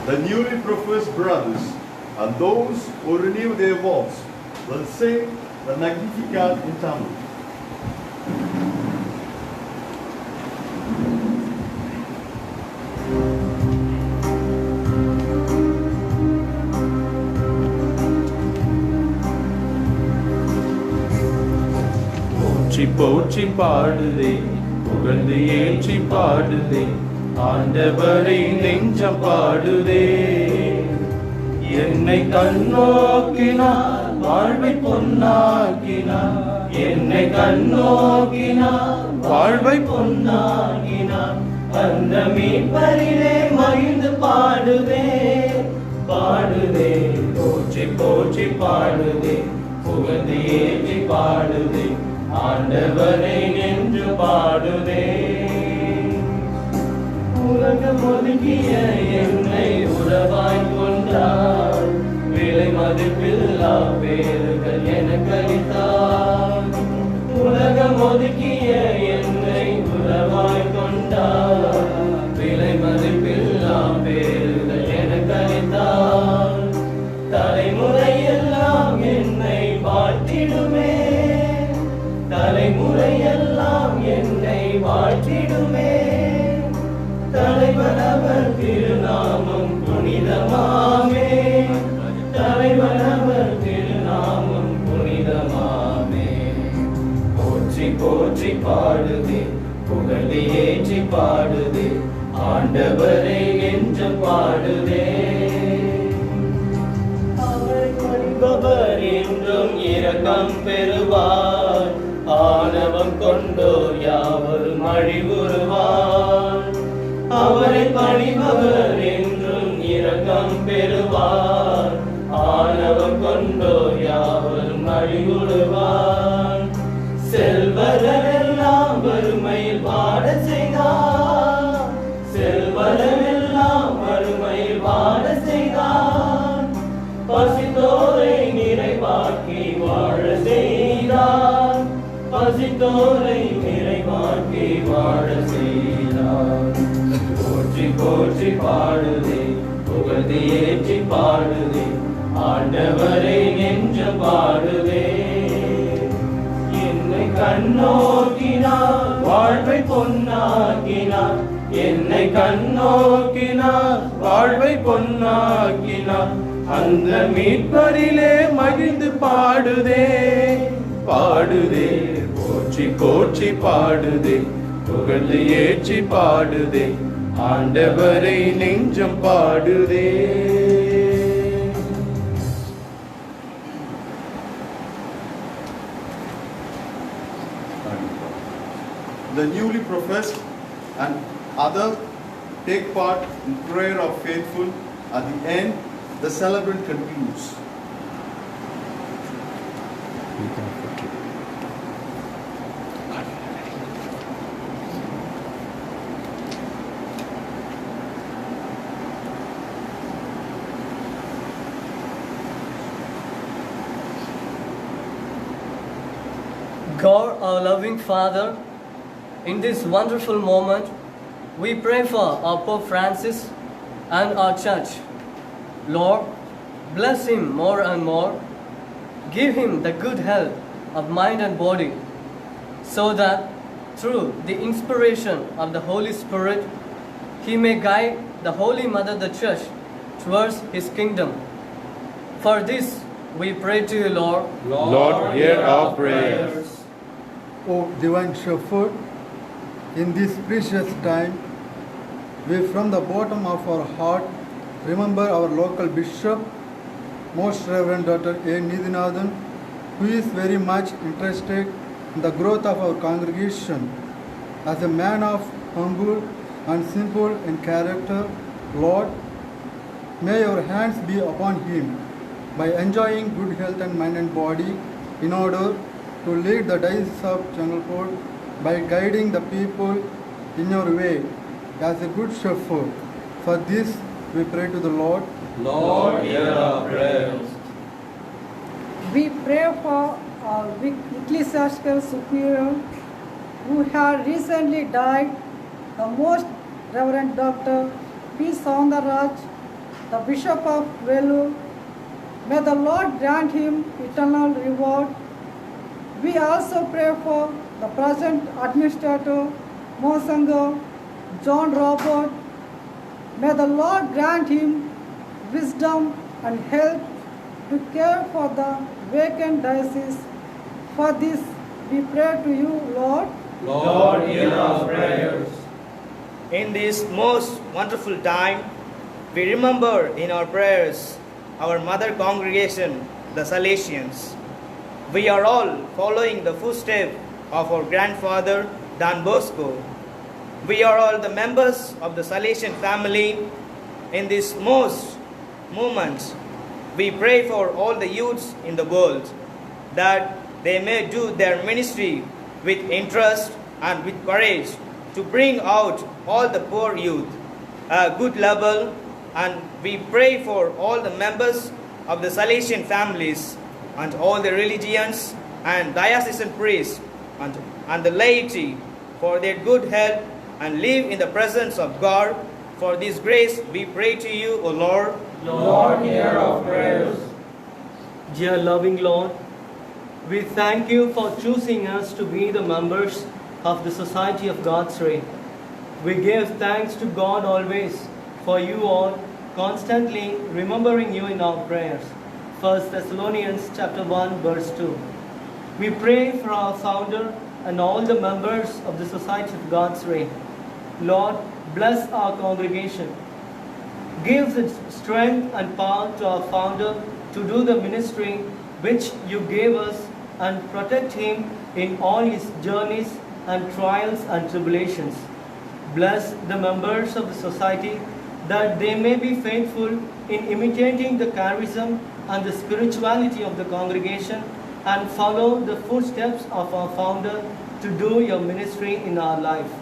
The newly professed brothers and those who renew their vows will sing the Magnificat in Tamil. போற்றி போற்றி பாடுதே புகழ்ந்து ஏற்றி பாடுதே ஆண்டவரை நெஞ்சம் பாடுதே என்னை கண்ணோக்கினார் வாழ்வை பொன்னாக்கினார் என்னை கண்ணோக்கினார் வாழ்வை பொன்னாக்கினார் அந்த மீட்பரிலே மகிழ்ந்து பாடுதே பாடுதே போற்றி போற்றி பாடுதே புகழ்ந்து ஏற்றி பாடுதே ஆண்டவரை நின்று பாடுதே உலகம் ஒதுக்கிய என்னை உறவாய் கொண்டார் விலை மதிப்பில்லா பேர்கள் எனக்கு அளித்தார் உலகம் ஒதுக்கிய என்னை உறவாய் கொண்டார் விலை மதிப்பில்லா பேர்கள் எனக்கு அளித்தார் தலைமுறையெல்லாம் என்னை வாழ்த்திடுமே தலைமுறையெல்லாம் என்னை வாழ்த்திடுமே தலைவனவர் திருநாமம் புனிதமாமே தலைவனவர் திருநாமம் புனிதமாமே போற்றி போற்றி பாடுதே புகழ்ந்து ஏற்றி பாடுதே ஆண்டவரை என்று பாடுதே அவரை பணிபவர் என்றும் இரக்கம் பெறுவார் ஆணவம் கொண்டோர் யாவரும் அழிவுறுவார் அவரை பணிபவர் என்றும் இரக்கம் பெறுவார் ஆணவம் கொண்டோர் யாவரும் அழிவுறுவார் செல்வரெல்லாம் வறுமையில் வாட செய்தார் செல்வரெல்லாம் வறுமையில் வாட செய்தார் பசித்தோரை நிறைவாக்கி வாழ செய்தார் பசித்தோரை நிறைவாக்கி வாழ செய்தார் போற்றி போற்றி பாடுதே புகழ்ந்து ஏற்றி பாடுதே ஆண்டவரை நெஞ்சு பாடுதே என்னை கண்ணோக்கினார் வாழ்வை பொன்னாக்கினார் என்னை கண்ணோக்கினார் வாழ்வை பொன்னாக்கினார் அந்த மீட்பரிலே மகிழ்ந்து பாடுதே பாடுதே போற்றி போற்றி பாடுதே புகழ்ந்து ஏற்றி பாடுதே ஆண்டவரை நெஞ்சம் பாடுதே The newly professed and others take part in prayer of faithful. At the end, the celebrant concludes. God, our loving Father, in this wonderful moment, we pray for our Pope Francis and our church. Lord, bless him more and more. Give him the good health of mind and body, so that through the inspiration of the Holy Spirit, he may guide the Holy Mother, the Church, towards his kingdom. For this, we pray to you, Lord. Lord, hear our prayers. O divine shepherd, in this precious time, we from the bottom of our heart remember our local bishop, Most Reverend Dr. A. Nidhinathan, who is very much interested in the growth of our congregation. As a man of humble and simple in character, Lord, may your hands be upon him by enjoying good health and mind and body in order to lead the Diocese of Changalpur by guiding the people in your way as a good shepherd. For this we pray to the Lord. Lord, hear our prayers. We pray for our ecclesiastical superior who had recently died, the Most Reverend Dr. P. Soundaraj, the Bishop of Vellore. May the Lord grant him eternal reward. We also pray for the present administrator, Monsignor John Robert. May the Lord grant him wisdom and help to care for the vacant diocese. For this we pray to you, Lord. Lord, hear our prayers. In this most wonderful time, we remember in our prayers our mother congregation, the Salesians. We are all following the footsteps of our grandfather, Don Bosco. We are all the members of the Salesian family. In this most moment, we pray for all the youths in the world, that they may do their ministry with interest and with courage to bring out all the poor youth a good level. And we pray for all the members of the Salesian families and all the religions and diocesan priests and the laity for their good health and live in the presence of God. For this grace we pray to you, O Lord. Lord, hear our prayers. Dear loving Lord, we thank you for choosing us to be the members of the Society of God's Ray. We give thanks to God always for you all, constantly remembering you in our prayers. 1 Thessalonians chapter 1 verse 2. We pray for our founder and all the members of the Society of God's Ray. Lord, bless our congregation. Give the strength and power to our founder to do the ministry which you gave us, and protect him in all his journeys and trials and tribulations. Bless the members of the society that they may be faithful in imitating the charism and the spirituality of the congregation and follow the footsteps of our founder to do your ministry in our life.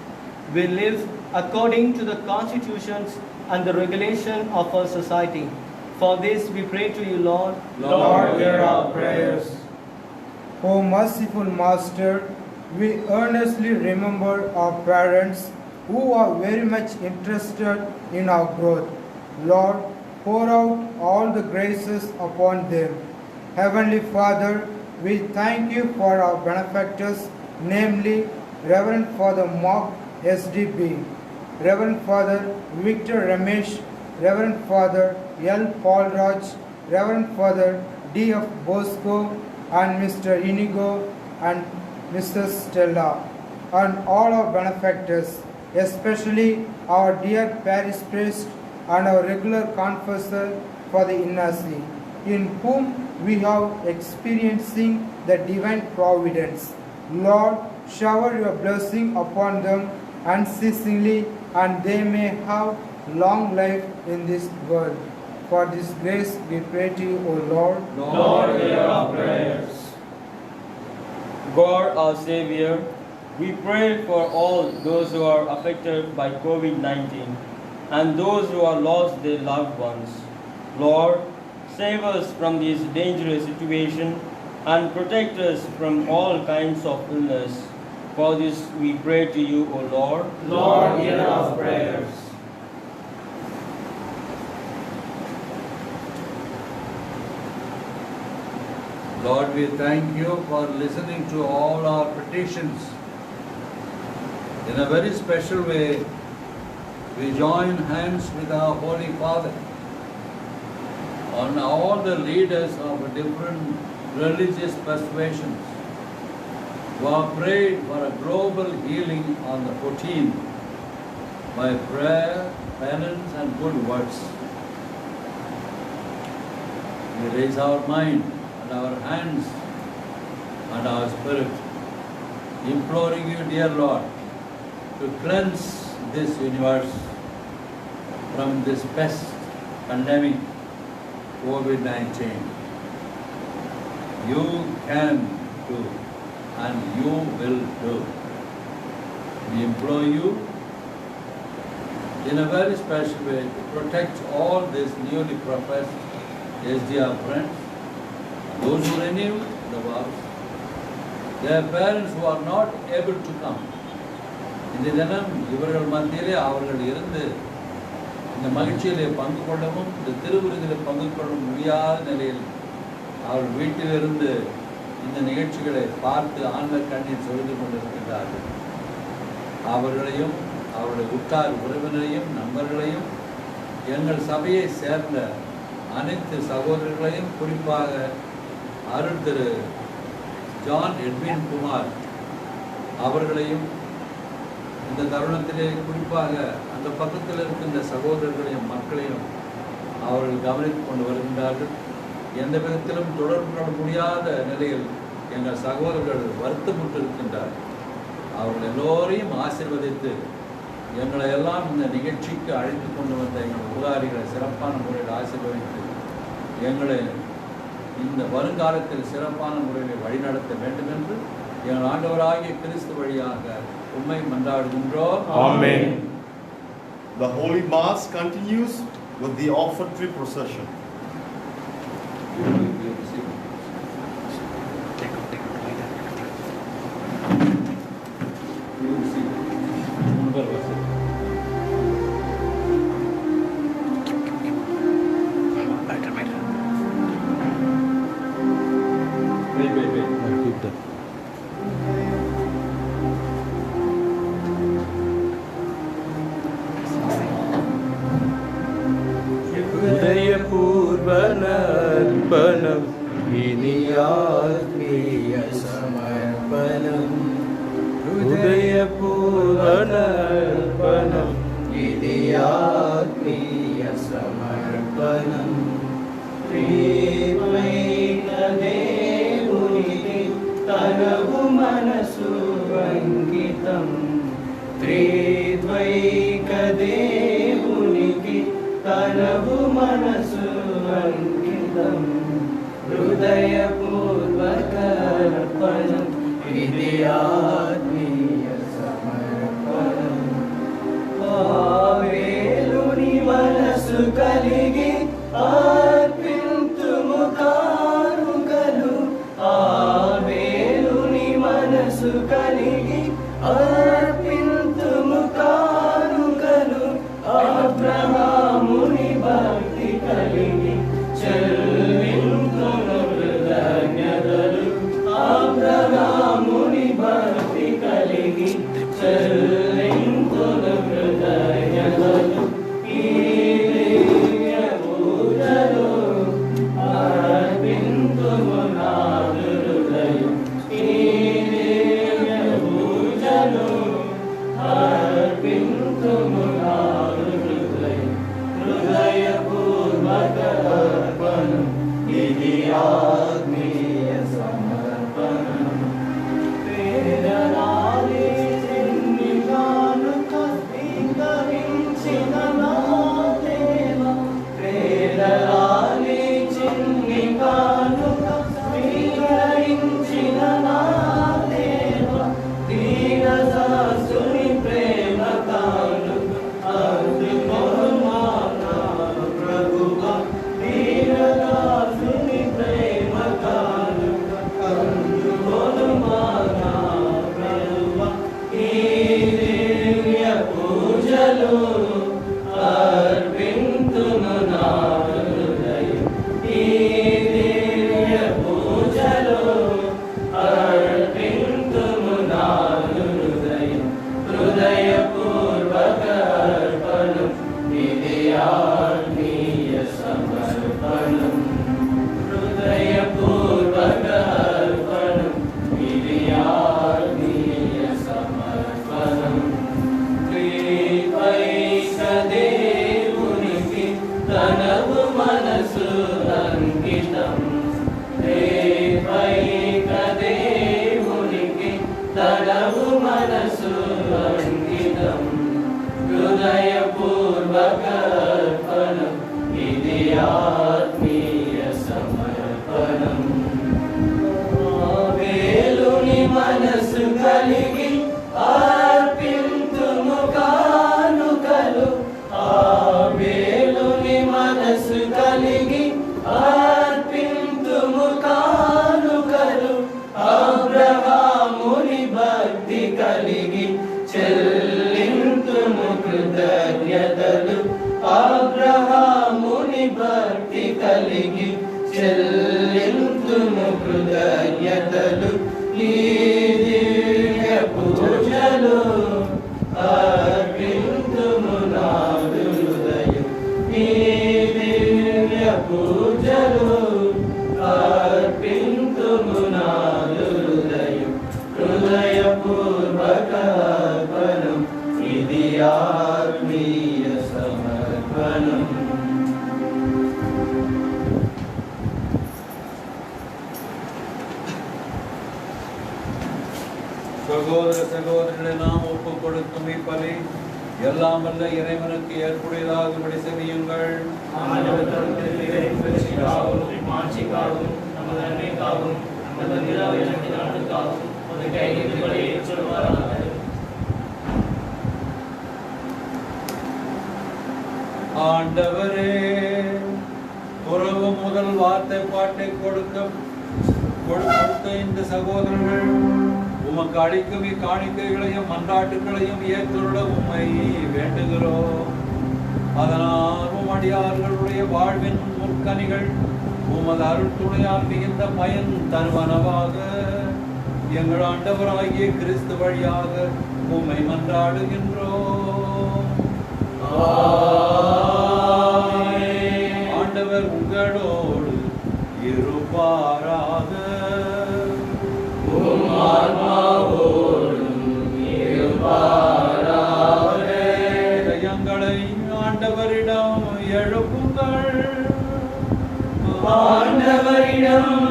We live according to the constitutions and the regulation of our society. For this we pray to you, Lord. Lord, hear our prayers. O merciful Master, we earnestly remember our parents who are very much interested in our growth. Lord, pour out all the graces upon them. Heavenly Father, we thank you for our benefactors, namely Reverend Father Mark SDB, Reverend Father Victor Ramesh, Reverend Father L. Paul Raj, Reverend Father D. F. Bosco, and Mr. Inigo and Mr. Stella, and all our benefactors, especially our dear parish priest and our regular confessor for the Innasi, in whom we have experiencing the divine providence. Lord, shower your blessing upon them unceasingly, and they may have long life in this world. For this grace we pray to you, O Lord. Lord, hear our prayers. God our Savior, we pray for all those who are affected by COVID-19 and those who have lost their loved ones. Lord, save us from this dangerous situation and protect us from all kinds of illness. For this we pray to you, O Lord. Lord, hear our prayers. Lord, we thank you for listening to all our petitions. In a very special way, we join hands with our Holy Father on all the leaders of different religious persuasions who have prayed for a global healing on the 14th by prayer, penance and good works. We raise our mind and our hands and our spirit, imploring you, dear Lord, to cleanse this universe from this pest pandemic, COVID-19. You can do and you will do. We implore you in a very special way to protect all these newly professed SDR friends, those who renew the vows, their parents who are not able to come. இந்த தினம் இவர்கள் மத்தியிலே அவர்கள் இருந்து இந்த மகிழ்ச்சியிலே பங்கு கொள்ளவும் இந்த திருவிருந்தில் பங்கு கொள்ள முடியாத நிலையில் அவர்கள் வீட்டிலிருந்து இந்த நிகழ்ச்சிகளை பார்த்து ஆன்ம கண்ணீர் சொல்லிக் கொண்டிருக்கின்றார்கள். அவர்களையும் அவருடைய உற்றார் உறவினரையும் நண்பர்களையும் எங்கள் சபையை சேர்ந்த அனைத்து சகோதரர்களையும் குறிப்பாக அருள் திரு ஜான் எட்வின் குமார் அவர்களையும் இந்த தருணத்திலே குறிப்பாக அந்த பக்கத்தில் இருக்கின்ற சகோதரர்களையும் மக்களையும் அவர்கள் கவனித்து கொண்டு வருகின்றார்கள். எந்த விதத்திலும் தொடர்பு கொள்ள முடியாத நிலையில் எங்கள் சகோதரர்கள் வருத்தப்பட்டு இருக்கின்றார்கள். அவர்கள் எல்லோரையும் ஆசீர்வதித்து எங்களை எல்லாம் இந்த நிகழ்ச்சிக்கு அழைத்து கொண்டு வந்த எங்கள் உதாரிகளை சிறப்பான முறையில் ஆசீர்வதித்து எங்களை இந்த வருங்காலத்தில் சிறப்பான முறையில் வழிநடத்த வேண்டும் என்று எங்கள் ஆண்டவராகிய கிறிஸ்து வழியாக உம்மை மன்றாடுகின்றோம். Amen. The Holy Mass continues with the offertory procession. உதயபூர்வனர்ப்பணம் இனியாத்மீய சமர்ப்பணம் உதயபூர்வனர்ப்பணம் இனியாத்மீய சமர்ப்பணம் ప్రేమైక దేవునికి తనవు మనసు అంకితం త్రిద్వైక దేవునికి తనవు మనసు అంకితం హృదయపూర్వక అర్పణం ఇది ఆత్మీయ సమర్పణం ఆవేలుని మనసు కలిగి అర్పింతుము కానుకలు ఆవేలుని మనసు కలిగి అర్పింతుము కానుకలు అబ్రహాముని భక్తి కలిగి చెల్లింతును కృతజ్ఞతలు అబ్రహాముని భక్తి కలిగి చెల్లింతును కృతజ్ఞతలు ఈ పూజలు అర్పింతుము నాదు హృదయం ఈ పూజలు అర్పింతుము నాదు హృదయం హృదయపూర్వక అర్పణం ఇది ఆత్మీయ సమర్పణం పేదరాలి చిన్ని కానుక స్వీకరించిన నా దేవ పేదరాలి చిన్ని కానుక స్వీకరించిన నా దేవ దీనదాసుని ప్రేమ కానుక అందుకోమా నా ప్రభువా దీనదాసుని ప్రేమ కానుక అందుకోమా నా ప్రభువా ఈ దివ్య పూజలు అర్పింతును నా హృదయం ఈ దివ్య పూజలు అర్పింతును నా హృదయం హృదయపూర్వక అర్పణం ఇది ఆత్మీయ సమర్పణం హృదయపూర్వక అర్పణం ఇది ఆత్మీయ సమర్పణం త్రిపైక దేవునికి తనవు మనసు అంకితం త్రిపైక దేవునికి తనవు మనసు అంకితం హృదయపూర్వక అర్పణం ఇది ఆత్మీయ సమర్పణం వేలుని మనసు కలిగి అర్పింతుము కానుకలు వేలుని మనసు కలిగి అర్పింతుము కానుకలు అబ్రహాముని భక్తి కలిగి చెల్లింతుము కృతజ్ఞతలు ఆగ్రహముని భక్తి కలిగి చెల్లింతును కృతజ్ఞతలు ఈ దివ్య పూజలు అర్పింతుము నాదు హృదయం ఈ దివ్య పూజలు అర్పింతుము నాదు హృదయం హృదయపూర్వక అర్పణం ఇది ఆత్మీయ సమర్పణం. சகோதர சகோதரர்களை நாம் ஒப்புக் கொடுக்கும் இப்பலி எல்லாம் வல்ல இறைவனுக்கு ஏற்புடையதாகும்படி செய்யுங்கள். ஆண்டவரே, உறவு முதல் வார்த்தை பாட்டை கொடுத்த இந்த சகோதரர்கள் உமக்கு அளிக்கும் இக்காணிக்கைகளையும் மன்றாட்டுகளையும் ஏற்றுள்ள உம்மை வேண்டுகிறோம். அதனால் உமடியார்களுடைய வாழ்வின் முற்கனிகள் உமது அருள் துணையால் மிகுந்த பயன் தருவனவாக எங்கள் ஆண்டவராகிய கிறிஸ்து வழியாக உம்மை மன்றாடுகின்றோம். ஆண்டவர் உங்களோடு இருப்பாராக. இதயங்களை ஆண்டவரிடம் எழுப்புங்கள். ஆண்டவரிடம்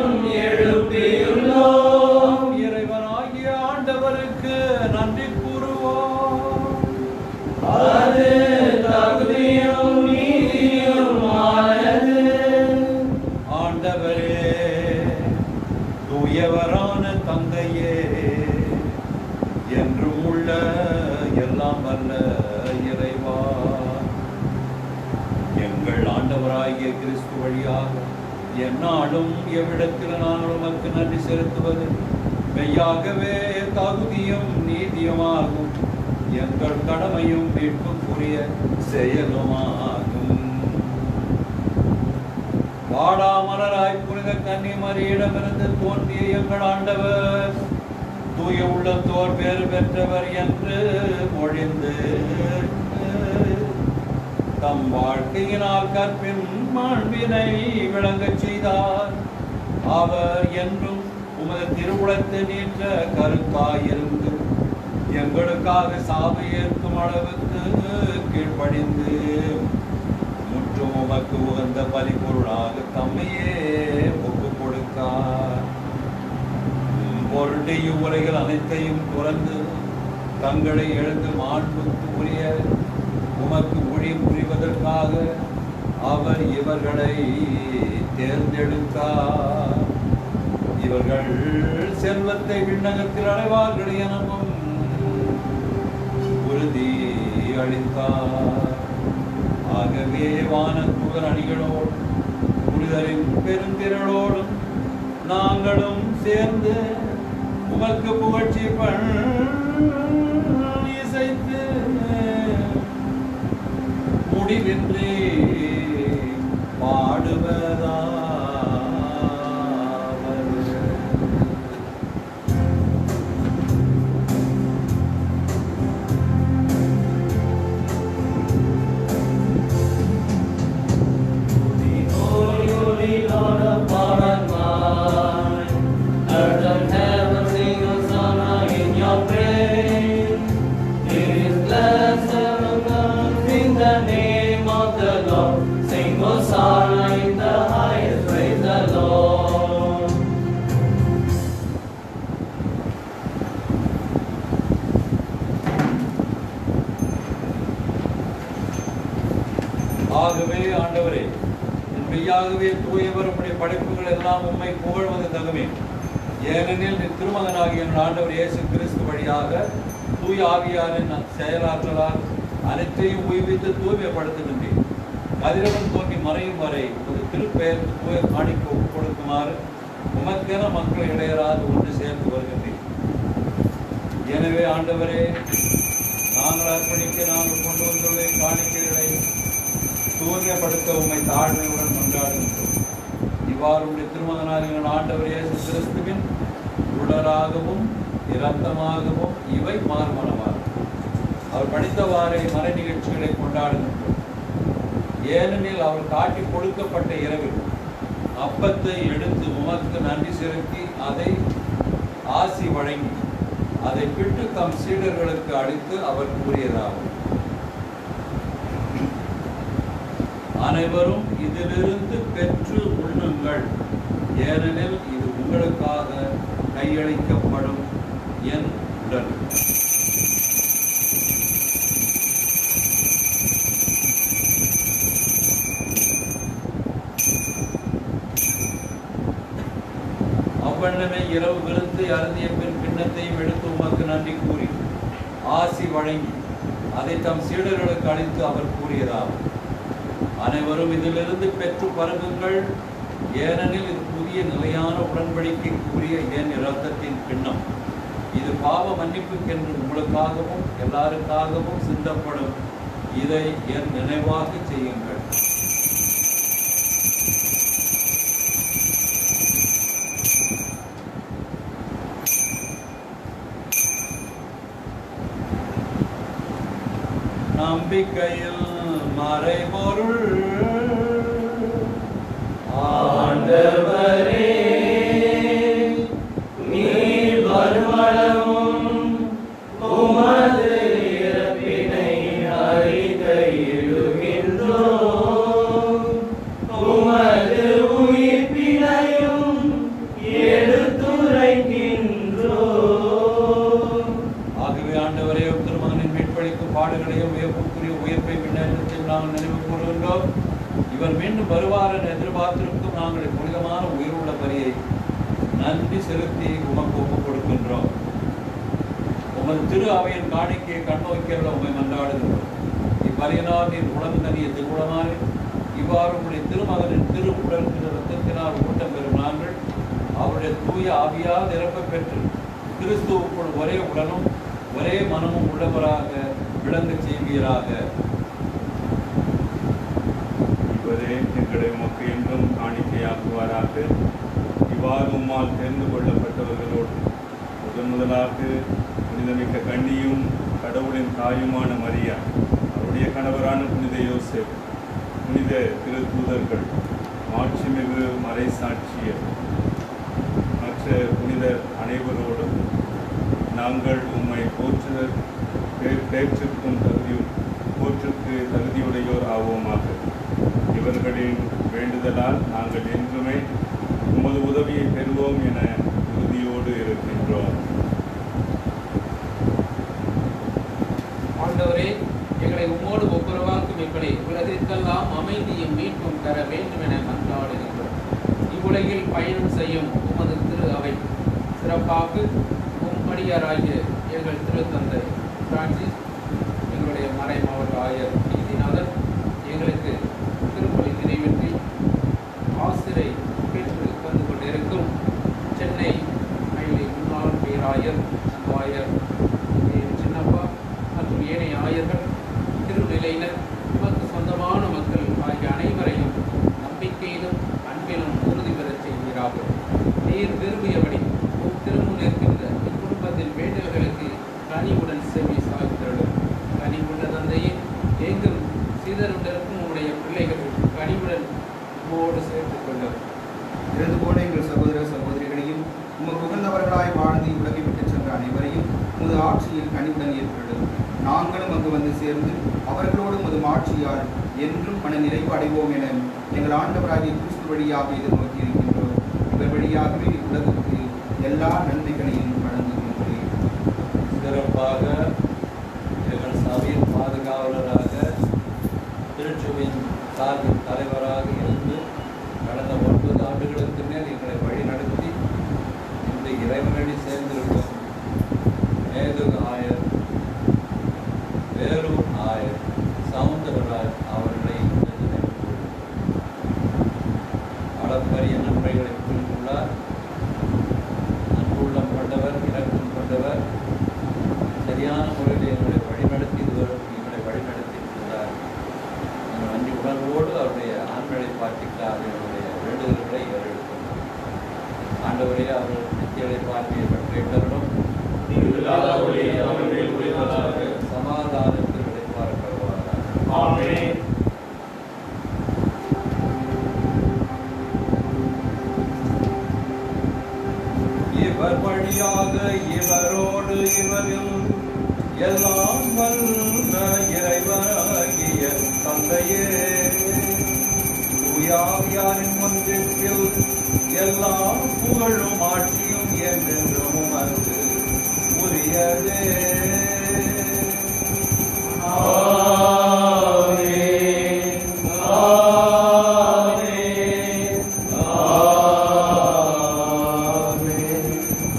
எழுப்பியுள்ளோம். இறைவனாகிய ஆண்டவருக்கு நன்றி கூறுவோம். அது தகுதியும் நீதியுமானது. ஆண்டவரே, தூயவரான தந்தையே, என்றும் உள்ள எல்லாம் வல்ல இறைவா, எங்கள் ஆண்டவராகிய கிறிஸ்து வழியாக எந்நாளும் எவ்விடத்தில் நாங்கள் உமக்கு நன்றி செலுத்துவது மெய்யாகவே தகுதியும் நீதியுமாகும். எங்கள் கடமையும் மீட்புக்குரிய செயலுமாகும். வாடாமலராய் புனித கன்னிமரியிடமிருந்து தோன்றிய எங்கள் ஆண்டவர் தூய உள்ளத்தோர் பேறு பெற்றவர் என்று மொழிந்து தம் வாழ்க்கையினால் கற்பின் மாண்பினை விளங்கச் செய்தார். அவர் என்றும் உமது திருவுளத்தை நீற்ற கருத்தாயிருந்து எங்களுக்காக சாவை ஏற்கும் அளவுக்கு கீழ்ப்படிந்து முற்றும் உமக்கு உகந்த பலிபொருளாக தம்மையே ஒப்புக் கொடுத்தார். பொருட்டையும் உலகில் அனைத்தையும் துறந்து தங்களை எழுந்து மாண்புக்கு உரிய உமக்கு ஊழியம் புரிவதற்காக அவர் இவர்களை தேர்ந்தெடுத்தார். இவர்கள் செல்வத்தை விண்ணகத்தில் அடைவார்கள் எனவும் உறுதி அளித்தார். ஆகவே வானதூதர் அணிகளோடு புனிதரின் பெருந்திரளோடும் நாங்களும் சேர்ந்து உமக்கு புகழ்ச்சி இசைத்து முடிவின்றி பாடுவதாவது. ஆகவே ஆண்டவரே, மெய்யாகவே தூயவர் உம்முடைய படைப்புகள் எல்லாம் உம்மை புகழ்வது தகுமே. ஏனெனில் நீ திருமகனாகிய எங்கள் ஆண்டவர் இயேசு கிறிஸ்து வழியாக தூய ஆவியாரின் செயலாற்றலால் அனைத்தையும் உய்வித்து தூய்மைப்படுத்துகின்றேன். கதிரவன் தோன்றி மறையும் வரை ஒரு திருப்பெயருக்கு தூய காணிக்க ஒப்புக் கொடுக்குமாறு உமக்கென மக்கள் இடையராது ஒன்று சேர்த்து வருகின்றேன். எனவே ஆண்டவரே, நாங்கள் அர்ப்பணிக்க நாங்கள் கொண்டு வந்துள்ள காணிக்கைகளை தூய்மைப்படுத்த உம்மை தாழ்மையுடன் கொண்டாடுகின்றோம். இவ்வாறு உடைய திருமகனார் எங்கள் ஆண்டவர் இயேசு கிறிஸ்துவின் உடலாகவும் இரத்தமாகவும் இவை மார்மனமாகும். அவர் படித்தவாறே மறை நிகழ்ச்சிகளை கொண்டாடுகின்றோம். ஏனெனில் அவர் காட்டி கொடுக்கப்பட்ட இரவில் அப்பத்தை எடுத்து உமக்கு நன்றி செலுத்தி அதை ஆசி வழங்கி அதை பிட்டு தம் சீடர்களுக்கு அளித்து அவர் கூறியதாகும், அனைவரும் இதிலிருந்து பெற்று உண்ணுங்கள், ஏனெனில் இது உங்களுக்காக கையளிக்கப்படும் என் உடல். அவ்வண்ணமே இரவு விருந்து அருந்திய பின் கிண்ணத்தையும் எடுத்து உமக்கு நன்றி கூறி ஆசி வழங்கி அதை தம் சீடர்களுக்கு அளித்து அவர் கூறியதாகும், அனைவரும் இதிலிருந்து பெற்று பருகுங்கள், ஏனெனில் இது புதிய நிலையான உடன்படிக்கைக்குரிய என் இரத்தத்தின் கிண்ணம். இது பாவ மன்னிப்புக்கென்று உங்களுக்காகவும் எல்லாருக்காகவும் சிந்தப்படும். இதை என் நினைவாக செய்யுங்கள். நம்பிக்கையில் மறைபொருள் ஆண்டவரே, நீர் வருமளவும் உமது இறப்பினை அறிக்கையிடுகின்றோம், உமது உயிர்ப்பினையும் எடுத்துரைக்கின்றோம். ஆகவே ஆண்டவரே, திருமகனின் மீட்பளிக்கும் பாடுகளையும் உயர்ப்புக்குரிய உயிர்ப்பை முன்னேற்றத்தையும் நாங்கள் நினைவு கூறுகின்றோம். இவர் மீண்டும் வருவார் என எதிர்பார்த்திருக்கும் நாங்கள் புனிதமான உயிருள்ள பரியை நன்றி செலுத்தி உமக்கு ஒப்புக் கொடுக்கின்றோம். உமது திரு அவையின் காணிக்கையை கண்ணோக்கியவர்கள் உண்மை மன்றாடுகின்றோம். இப்பரியனால் நீர் உடந்தனிய திருவுளமாறு இவ்வாறு உடைய திருமகனின் திரு உடல் இரத்தத்தினால் ஊட்டம் பெறும் நாங்கள் அவருடைய தூய ஆவியால் நிரப்ப பெற்று கிறிஸ்துவுக்குள் ஒரே உடலும் ஒரே மனமும் உள்ளவராக விளங்க செய்வீராக. இவரே எங்களை உமக்கு என்றும் காணிக்கையாக்குவாராக. இவ்வாறு உம்மால் தெரிந்து கொள்ளப்பட்டவர்களோடு முதலாக புனிதமிக்க கன்னியும் கடவுளின் தாயுமான மரியா, அவருடைய கணவரான புனித யோசேப், புனித திருத்தூதர்கள், மாட்சிமிகு மறை சாட்சியர், மற்ற புனிதர் அனைவரோடும் நாங்கள் உம்மை போற்றுக்கு தகுதியுடையோர் ஆவோமாக. இவர்களின் வேண்டுதலால் நாங்கள் என்றுமே உமது உதவியை பெறுவோம் என உறுதியோடு இருக்கின்றோம். ஆண்டவரே, எங்களை உம்மோடு ஒப்புரவாக்கும் இப்படி உலகிற்கெல்லாம் அமைதியும் மீட்பும் தர வேண்டும் என மன்றாடுகின்றோம். இவ்வுலகில் பயணம் செய்யும் உமது திரு அவை சிறப்பாக உம்மடியாராகிய எங்கள் திருத்தந்தை பிரான்சிஸ், எங்களுடைய மறைமாவட்ட ஆயர் நீதிநாதன், எங்களுக்கு திருப்பலி நிறைவேற்றி ஆசிரை பெற்று வந்து கொண்டிருக்கும் சென்னை மயிலை முன்னாள் பேராயர் ஆயர் சின்னப்பா மற்றும் ஏனைய ஆயர்கள், திருநிலையினர், உமக்கு சொந்தமான மக்கள் ஆகிய அனைவரையும் நம்பிக்கையிலும் அன்பிலும் உறுதி பெறச் செய்வீராக. நீர் விரும்பியபடி திருமுன் இருக்கின்ற இக்குடும்பத்தின் வேண்டுதல்களுக்கு கனிவுடன் செவி சாய்த்திருளும். கனிவுள்ள தந்தையே, எங்கும் சிதறுண்டிருக்கும் உங்களுடைய பிள்ளைகள் கனிவுடன் உம்மோடு சேர்த்துக் கொள்ளும். இறந்து போன எங்கள் சகோதர சகோதரிகளையும் உமக்கு உகந்தவர்களாய் வாழ்ந்து உலகை விட்டுச் சென்ற அனைவரையும் உமது ஆட்சியில் கனிவுடன் ஏற்படும். நாங்களும் அங்கு வந்து சேர்ந்து அவர்களோடு உமது ஆட்சியால் என்றும் மன நிறைவு அடைவோம் என எங்கள் ஆண்டவராகிய கிறிஸ்து வழியாக எதிர்நோக்கி இருக்கின்றோம். இவர் வழியாகவே உலகுக்கு எல்லா நன்மைகளையும் வழங்குகின்றேன். சிறப்பாக எங்கள் சபையின் பாதுகாவலராக திருச்சுவையின் சார்பின் தலைவராக இருந்து கடந்த 9 ஆண்டுகளுக்கு மேல் எங்களை வழிநடத்தி இந்த இறைவனடி சேர்ந்திருக்கும் மேதுகு ஆயர், வேலூர் ஆயர், சவுந்தரராஜ் அவர்களை அளப்பரிய நன்மைகளை புரிந்துள்ளார். அன்புள்ளம் கொண்டவர், இரக்கம் கொண்டவர், சரியான முறையில் எங்களை வழிநடத்தி எங்களை வழிநடத்தி இருக்கிறார். நன்றி உணர்வோடு பற்றிக்காக என்னுடைய வேண்டுதல்களை ஏறெடுக்கும். ஆண்டவரே, அவர்கள் நித்தியலை பார்வையை பற்றியிட்டவர்களும் சமாதானத்தில் இடைப்பார்க்கிறவார்கள். ஆமென். இவர் வழியாக இவரோடு இவரில் எல்லாம் வல்ல இறைவனாகிய தந்தையே, தூயாவியாரின் ஒன்றிற்கில் எல்லா புகழும் ஆட்சியும் என்றென்றும் உமக்கு உரியதே.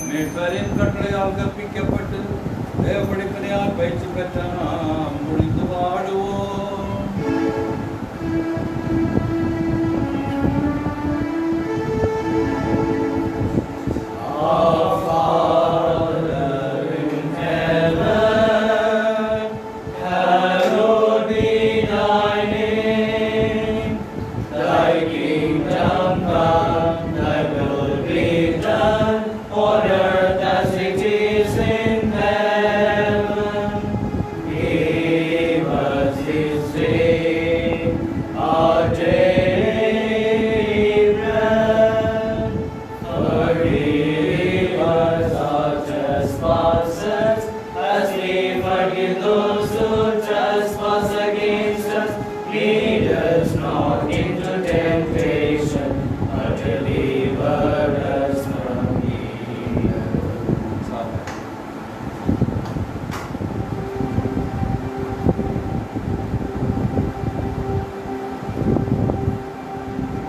மீட்பரின் கட்டளையால் கற்பிக்கப்பட்டு தேவபடிப்பினையால் பயிற்சி பெற்ற நாம் முடிந்து வாடுவோம்.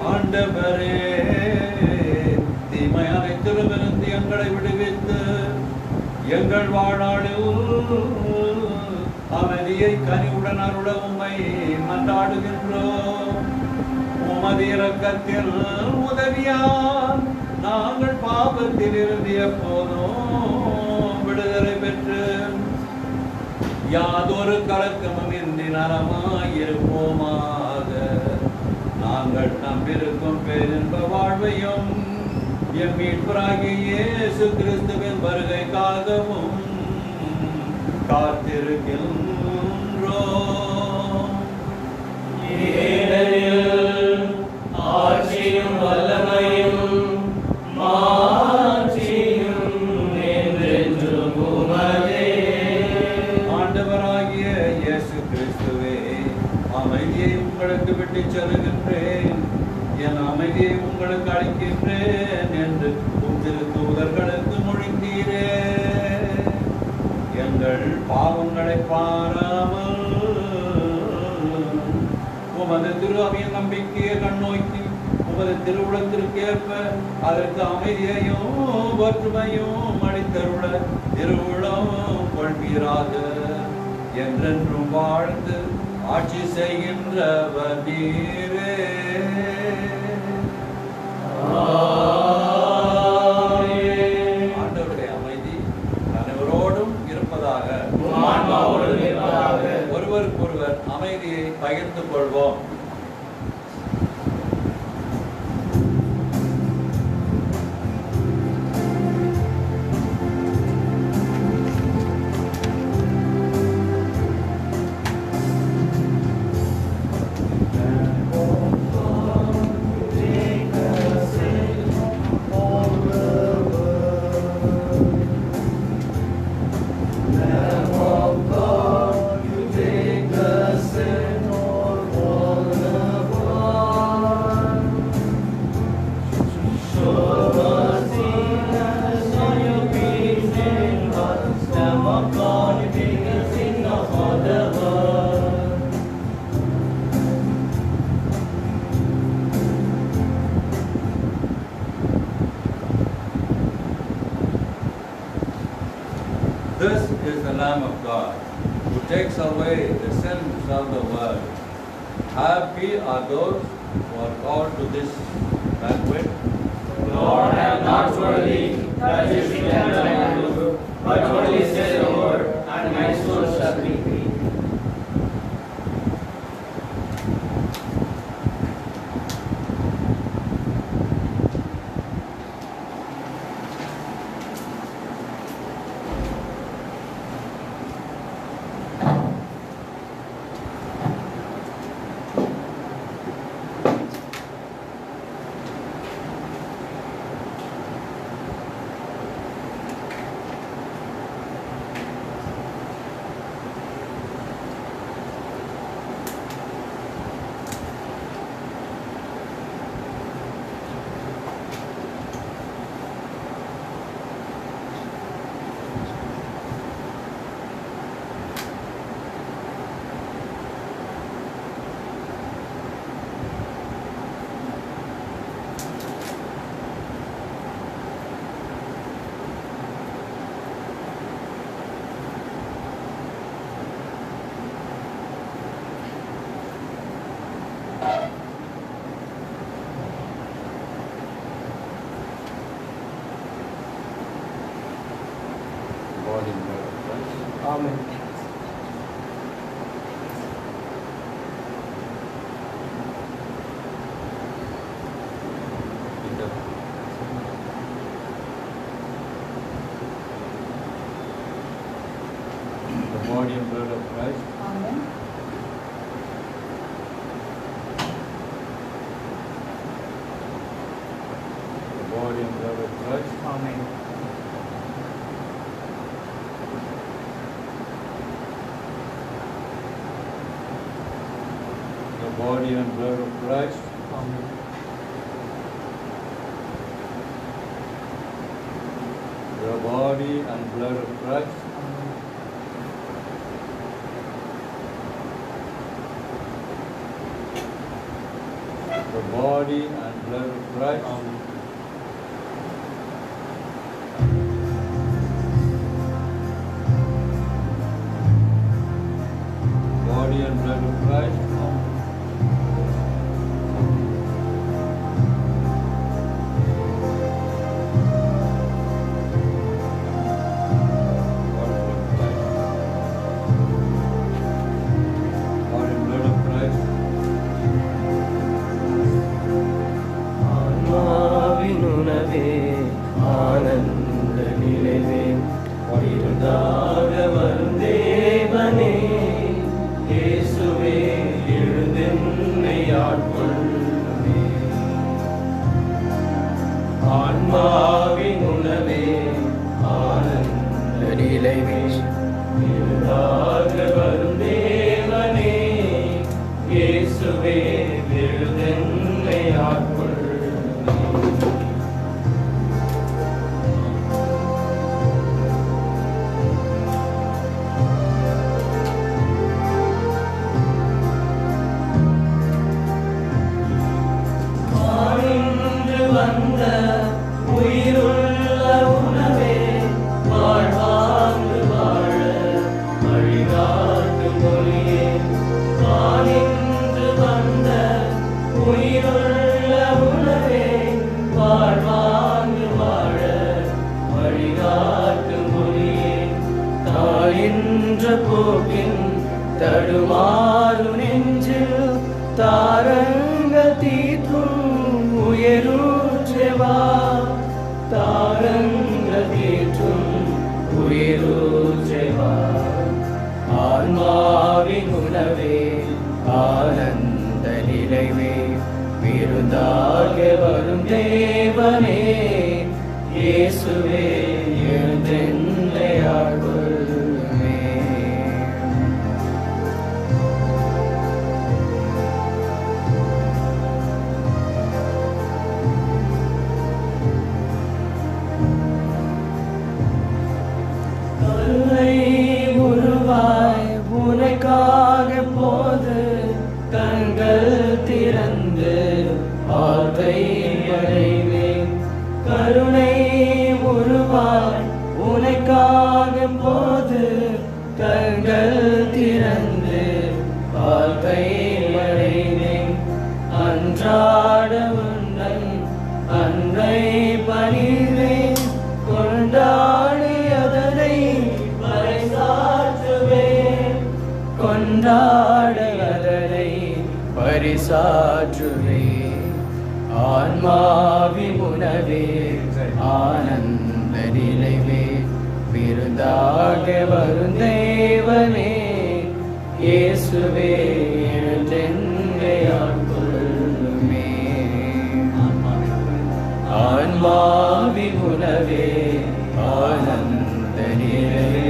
ஆண்டவரே, தீமை அனைத்திலுமிருந்து எங்களை விடுவித்து எங்கள் வாழ்நாளில் அமைதியை கனிவுடன் அருள உம்மை மன்றாடுகின்றோம். உமது இரக்கத்தில் உதவியால் நாங்கள் பாவத்தில் இருந்து எப்போதும் விடுதலை பெற்று யாதொரு கலக்கமும் இன்றி நலமாயிருப்போமாக. நாங்கள் நம்பிருக்கும் பேரின்ப வாழ்வையும் எம் மீட்பராகிய இயேசு கிறிஸ்துவின் வருகைக்காகவும் காத்திருக்கின்றோம். ஏனெனில் ஆட்சியும் வல்லமையும் மாட்சியும் என்றென்றும் உமதே. ஆண்டவராகிய இயேசு கிறிஸ்துவே, அமைதியை உங்களுக்கு விட்டுச் செல்கின்றேன், என் அமைதியை உங்களுக்கு அளிக்கின்றேன் என்று உம் திருத்தூதர்களுக்கு மொழிந்தீரே. எங்கள் பாவங்களை பாராமல் உமது திரு அவையின் நம்பிக்கையை கண்ணோக்கி உமது திருவுளத்திற்கேற்ப அதற்கு அமைதியையும் ஒற்றுமையும் அளித்தருள திருவுளம் கொள்வீராக. என்றென்றும் வாழ்ந்து ஆட்சி செய்கின்றவர் நீரே. ஆண்டவருடைய அமைதி அனைவரோடும் இருப்பதாக. ஒருவருக்கொருவர் அமைதியை பகிர்ந்து கொள்வோம். This is the Lamb of God, who takes away the sins of the world. Happy are those who are called to this banquet. Lord, I am not worthy that you should enter my roof, but only say the word, and my soul shall be free. Amen. The body and blood of Christ. Amen. The body and blood of Christ. Amen. The body and blood of Christ. Amen. The body and blood of Christ. The body and blood of Christ. Amen. Body and blood of Christ. Body and blood of Christ. ஆன்மாவினுணவே ஆனந்த நிலைவே விருந்தாக வரும் தேவனே இயேசுவே எழுந்தென்னை ஆட்கொள்ளுமே. ஆன்மாவினுணவே ஆனந்த நிலைவே விருந்தாக வரும் தேவனே இயேசுவே எழுந்தென்னை ஆட்கொள்ளுமே. வானின்று வந்த உயிருள்ள உணவே வாழ்வாங்கு வாழ வழிகாட்டும் ஒளியே. வானின்று வந்த உயிருள்ள உணவே வாழ்வாங்கு வாழ வழிகாட்டும் ஒளியே. தாயின்ற போக்கின் தடுமாறு நெஞ்சில் தாரங்க தீற்றும் உயரூற்றவா. தாரங்க தீற்றும் உயரூற்றவா. ஆன்மாவின் உணவே ஆனந்த நிலைவே விருந்தாக வரும் தேவனே இயேசுவே எழுந்தென்னை ஆட்கொள்ளுமே. கருணை உருவாய் உனக்காக போது கண்கள் திறந்து வார்த்தை அடைவேன். கருணை உருவாய் உனக்காக போது கண்கள் திறந்து வார்த்தை அடைவேன். அன்றாட உந்தன் அன்பை பணிவேன். கொண்டாடி அதனை பறைசாற்றுவேன். கொண்டாட அதனை பரிசாற்றுவேன். ஆன்மாவின் உணவே ஆனந்த நிலைவே விருந்தாக வரும் தேவனே இயேசுவே எழுந்தென்னை ஆட்கொள்ளுமே. ஆன்மாவின் உணவே ஆனந்த நிலைவே.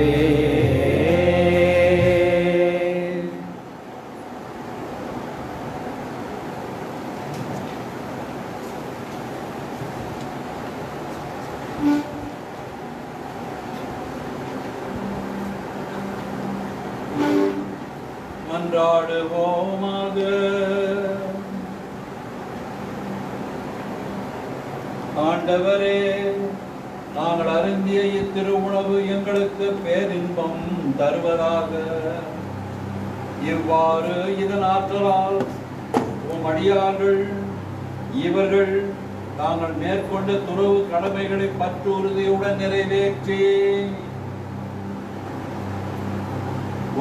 மன்றாடுவோமாக. ஆண்டவரே, நாங்கள் அருந்திய இத்திருவுணவு எங்களுக்கு பேரின்பம் தருவதாக. இவ்வாறு இதன் ஆற்றலால் உம் அடியார்கள் இவர்கள் நாங்கள் மேற்கொண்ட துறவு கடமைகளை பற்று உறுதியுடன் நிறைவேற்றி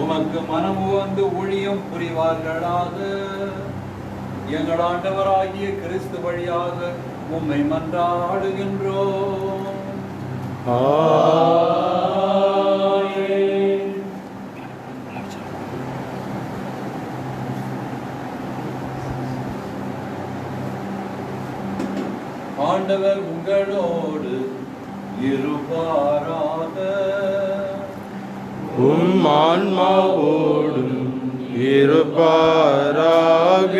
உமக்கு மனமு வந்து ஊழியம் புரிவார்களாக. எங்கள் ஆண்டவராகிய கிறிஸ்து வழியாக உம்மை மன்றாடுகின்றோம். ஆமென். ஆண்டவர் உங்களோடு இருப்பாராக. உம் ஆன்மாவோடும் இருப்பாராக.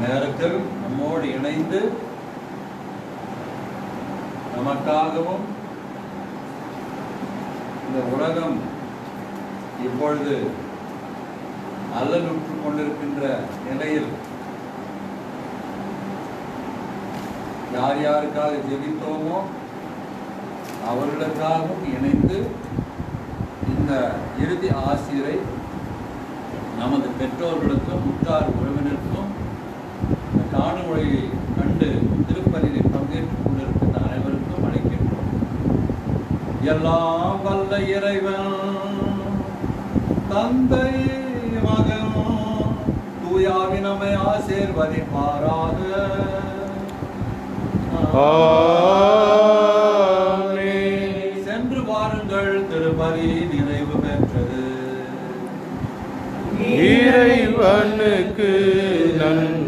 நேரத்தில் நம்மோடு இணைந்து நமக்காகவும் இந்த உலகம் இப்பொழுது அல்லலுற்று கொண்டிருக்கின்ற நிலையில் யார் யாருக்காக ஜெபித்தோமோ அவர்களுக்காகவும் இணைந்து இந்த இறுதி ஆசிரை நமது பெற்றோர்களுக்கும் உற்றார் உறவினருக்கும் இந்த காணொளியை கண்டு திருப்பலியில் பங்கேற்றுக் கொண்டிருக்கின்ற அனைவருக்கும் அழைக்கின்றோம். எல்லாம் வல்ல இறைவன் தந்தை மகன் தூயாவி நம்மை ஆசீர்வதிப்பாராக. ஆமென். சென்று வாருங்கள், திருப்பலி நிறைவு பெற்றது. இறைவனுக்கு நன்றி.